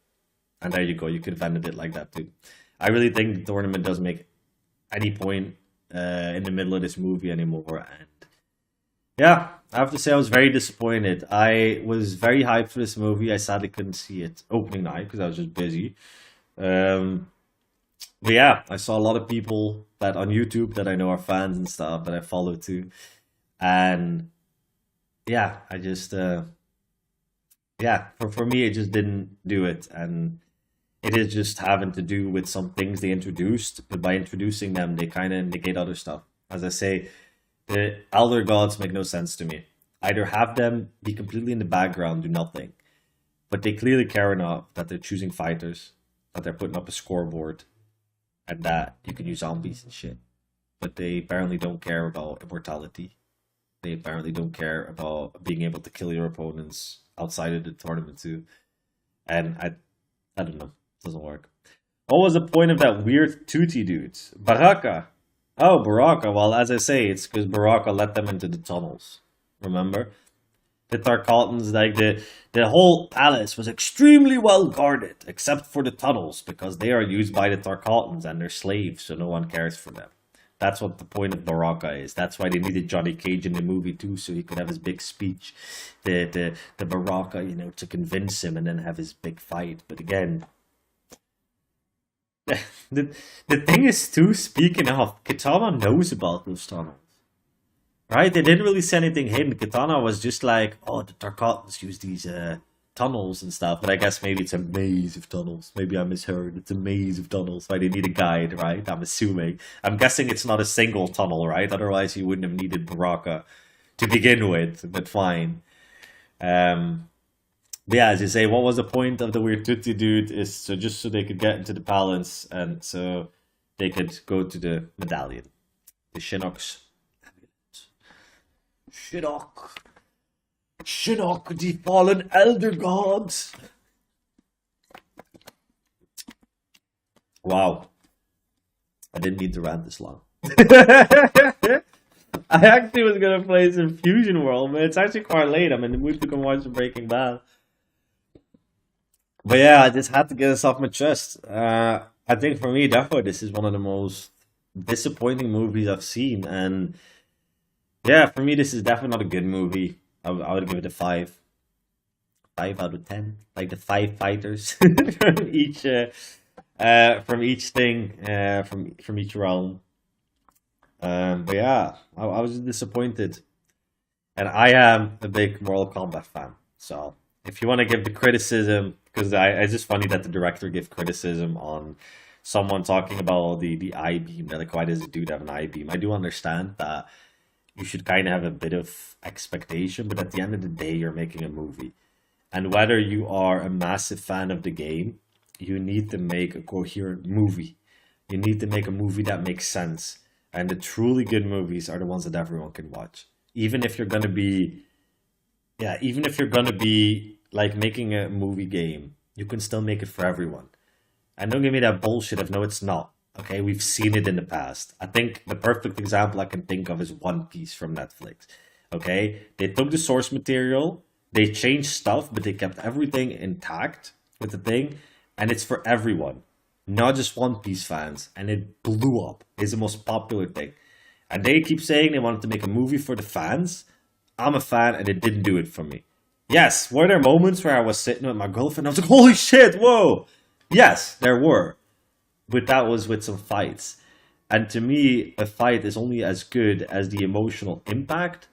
And there you go. You could have ended it like that too. I really think the tournament doesn't make any point in the middle of this movie anymore. And yeah, I have to say I was very disappointed. I was very hyped for this movie. I sadly couldn't see it opening night because I was just busy. But yeah, I saw a lot of people that on YouTube that I know are fans and stuff that I follow too. And yeah, I just, yeah, for me, it just didn't do it. And it is just having to do with some things they introduced, but by introducing them, they kind of negate other stuff. As I say, the Elder Gods make no sense to me. Either have them be completely in the background, do nothing, but they clearly care enough that they're choosing fighters, that they're putting up a scoreboard, and that you can use zombies and shit. But they apparently don't care about immortality. They apparently don't care about being able to kill your opponents outside of the tournament too. And I don't know. It doesn't work. What was the point of that weird Tutti dude? Baraka. Oh, Baraka. Well, as I say, it's because Baraka let them into the tunnels. Remember? The Tarkatans, like the whole palace was extremely well guarded, except for the tunnels, because they are used by the Tarkatans and they're slaves, so no one cares for them. That's what the point of Baraka is. That's why they needed Johnny Cage in the movie too, so he could have his big speech, the Baraka, you know, to convince him and then have his big fight. But again, the thing is too, speaking of, Kitana knows about those tunnels. Right? They didn't really say anything hidden. Kitana was just like, oh, the Tarkatans use these tunnels and stuff. But I guess maybe it's a maze of tunnels. Maybe I misheard. It's a maze of tunnels. Why they need a guide, right? I'm assuming. I'm guessing it's not a single tunnel, right? Otherwise, you wouldn't have needed Baraka to begin with. But fine. But yeah, as you say, what was the point of the weird Tutti dude? Is so just so they could get into the palace and so they could go to the medallion, the Shinnok's. Shinnok, the fallen elder gods. Wow. I didn't mean to rant this long. I actually was going to play some Fusion World, but it's actually quite late. I'm in the mood to go watch some Breaking Bad. But yeah, I just had to get this off my chest. I think for me, definitely, this is one of the most disappointing movies I've seen. And yeah, for me, this is definitely not a good movie. I would give it a 5. 5 out of 10. Like the 5 fighters from each thing, from each realm. But yeah, I was disappointed. And I am a big Mortal Kombat fan. So if you want to give the criticism, because it's just funny that the director gave criticism on someone talking about the I-beam. They're like, why does a dude have an I-beam? I do understand that you should kind of have a bit of expectation, but at the end of the day, you're making a movie. And whether you are a massive fan of the game, you need to make a coherent movie. You need to make a movie that makes sense. And the truly good movies are the ones that everyone can watch. Even if you're going to be, like making a movie game, you can still make it for everyone. And don't give me that bullshit of no, it's not. Okay, we've seen it in the past. I think the perfect example I can think of is One Piece from Netflix. Okay, they took the source material, they changed stuff, but they kept everything intact with the thing, and it's for everyone, not just One Piece fans. And it blew up. It's the most popular thing. And they keep saying they wanted to make a movie for the fans. I'm a fan, and it didn't do it for me. Yes, were there moments where I was sitting with my girlfriend? I was like, "Holy shit! Whoa!" Yes, there were, but that was with some fights. And to me, a fight is only as good as the emotional impact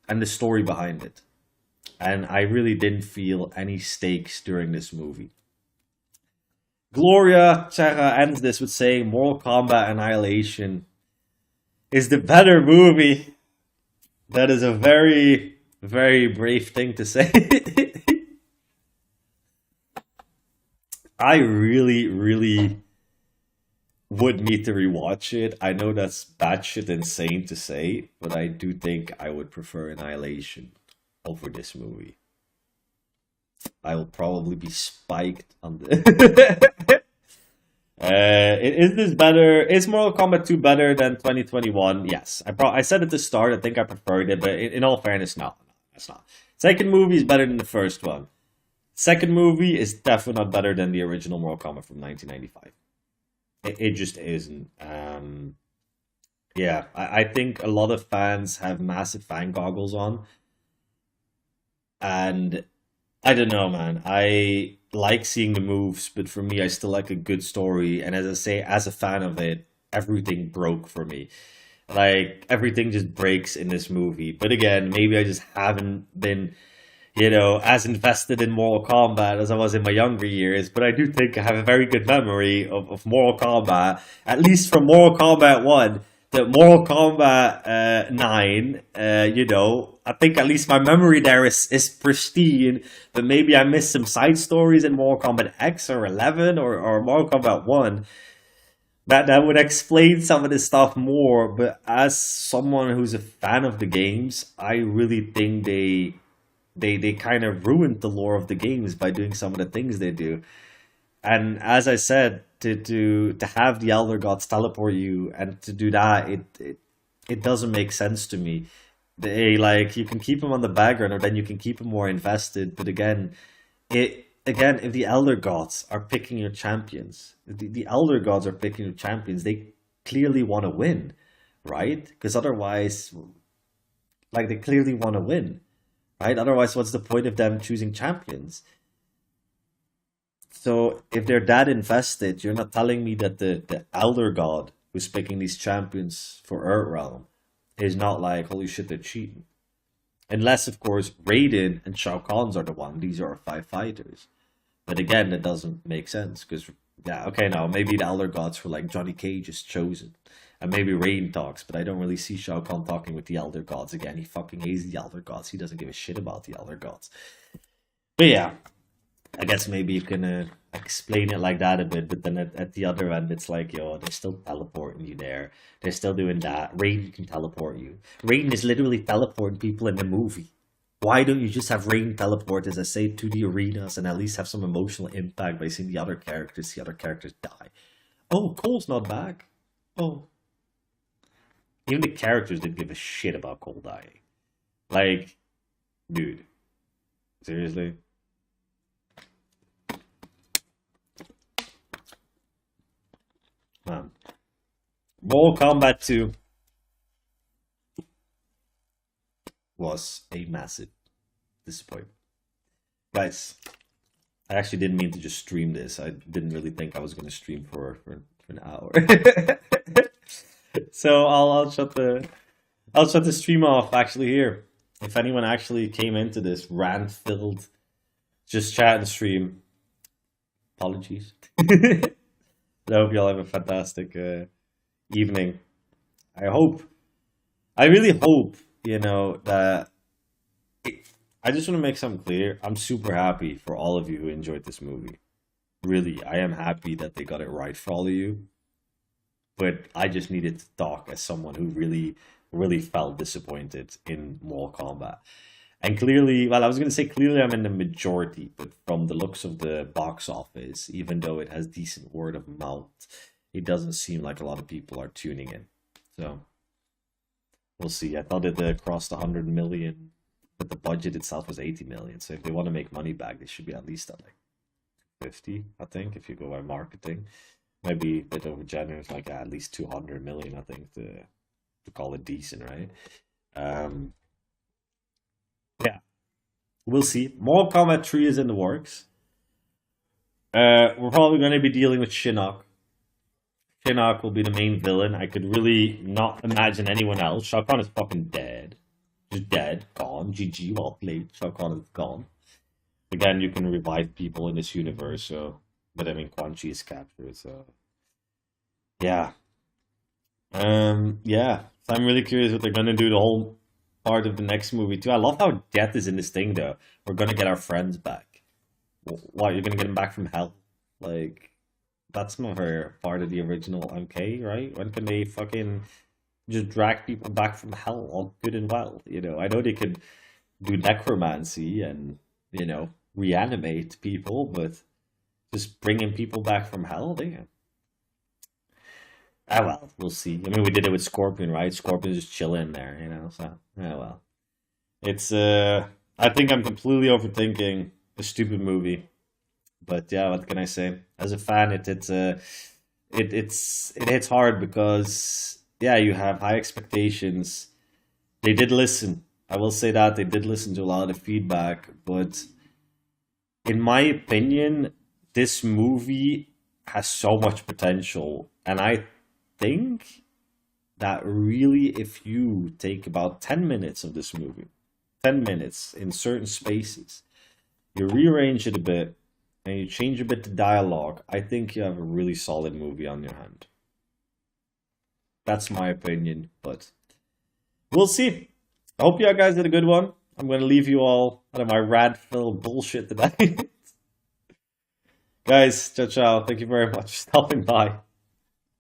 and the story behind it. And I really didn't feel any stakes during this movie. Gloria Chera ends this with saying Mortal Kombat Annihilation is the better movie. That is a very, very brave thing to say. I really, really would need to rewatch it. I know that's batshit insane to say, but I do think I would prefer Annihilation over this movie. I will probably be spiked on the. Is this better? Is Mortal Kombat 2 better than 2021? Yes. I said at the start, I think I preferred it, but in all fairness, no. That's not. Second movie is better than the first one. Second movie is definitely not better than the original Mortal Kombat from 1995. It just isn't. Yeah, I think a lot of fans have massive fan goggles on, and I don't know, man. I like seeing the moves, but for me, I still like a good story. And as I say, as a fan of it, everything broke for me. Like, everything just breaks in this movie. But again, maybe I just haven't been, as invested in Mortal Kombat as I was in my younger years. But I do think I have a very good memory of Mortal Kombat, at least from Mortal Kombat 1 to Mortal Kombat 9. I think at least my memory there is pristine. But maybe I missed some side stories in Mortal Kombat X or 11 or Mortal Kombat 1. That would explain some of this stuff more, but as someone who's a fan of the games, I really think they kind of ruined the lore of the games by doing some of the things they do. And as I said, to have the Elder Gods teleport you and to do that, it doesn't make sense to me. You can keep them on the background, or then you can keep them more invested. But again, if the Elder Gods are picking your champions, the Elder Gods are picking your champions, they clearly want to win, right? Because otherwise, they clearly want to win, right? Otherwise, what's the point of them choosing champions? So if they're that invested, you're not telling me that the Elder God who's picking these champions for Earthrealm is not like, holy shit, they're cheating. Unless, of course, Raiden and Shao Kahn's are the one. These are 5 fighters. But again, that doesn't make sense. Because, yeah, okay, now, maybe the Elder Gods were like Johnny Cage is chosen. And maybe Raiden talks, but I don't really see Shao Kahn talking with the Elder Gods again. He fucking hates the Elder Gods. He doesn't give a shit about the Elder Gods. But yeah, I guess maybe you can explain it like that a bit, but then at the other end, it's like, yo, they're still teleporting you there. They're still doing that. Raiden can teleport you. Raiden is literally teleporting people in the movie. Why don't you just have Raiden teleport, as I say, to the arenas and at least have some emotional impact by seeing the other characters die? Oh, Cole's not back. Oh. Even the characters didn't give a shit about Cole dying. Like, dude. Seriously? Man. Mortal Kombat 2 was a massive disappointment. Guys, I actually didn't mean to just stream this. I didn't really think I was going to stream for an hour. So I'll shut the stream off actually here. If anyone actually came into this rant filled just chat and stream, apologies. I hope y'all have a fantastic evening. I really hope, that I just want to make something clear. I'm super happy for all of you who enjoyed this movie. Really, I am happy that they got it right for all of you. But I just needed to talk as someone who really, really felt disappointed in Mortal Kombat. And clearly, well, I was going to say clearly I'm in the majority, but from the looks of the box office, even though it has decent word of mouth, it doesn't seem like a lot of people are tuning in. So we'll see. I thought it crossed 100 million, but the budget itself was 80 million. So if they want to make money back, they should be at least at like 50, I think, if you go by marketing. Maybe a bit over generous, like at least 200 million, I think, to call it decent, right? Um, yeah, we'll see. Mortal Kombat 3 is in the works. We're probably going to be dealing with Shinnok. Shinnok will be the main villain. I could really not imagine anyone else. Shao Kahn is fucking dead. Just dead. Gone. GG. Well played. Shao Kahn is gone. Again, you can revive people in this universe, so... But I mean, Quan Chi is captured, so... Yeah. Yeah. So I'm really curious what they're gonna do the whole part of the next movie, too. I love how death is in this thing, though. We're gonna get our friends back. What, you're gonna get them back from hell? Like... That's never part of the original MK, right? When can they fucking just drag people back from hell all good and well? You know, I know they could do necromancy and, you know, reanimate people, but just bringing people back from hell, damn. Ah, well, we'll see. I mean, we did it with Scorpion, right? Scorpion's just chilling there, you know, so, ah, well. It's, I think I'm completely overthinking a stupid movie. But yeah, what can I say? As a fan, it hits hard because yeah, you have high expectations. They did listen. I will say that they did listen to a lot of the feedback, but in my opinion, this movie has so much potential, and I think that really, if you take about 10 minutes of this movie, 10 minutes in certain spaces, you rearrange it a bit and you change a bit the dialogue, I think you have a really solid movie on your hand. That's my opinion, but we'll see. I hope you guys did a good one. I'm going to leave you all out of my rant-filled bullshit tonight. Guys, ciao, ciao. Thank you very much for stopping by.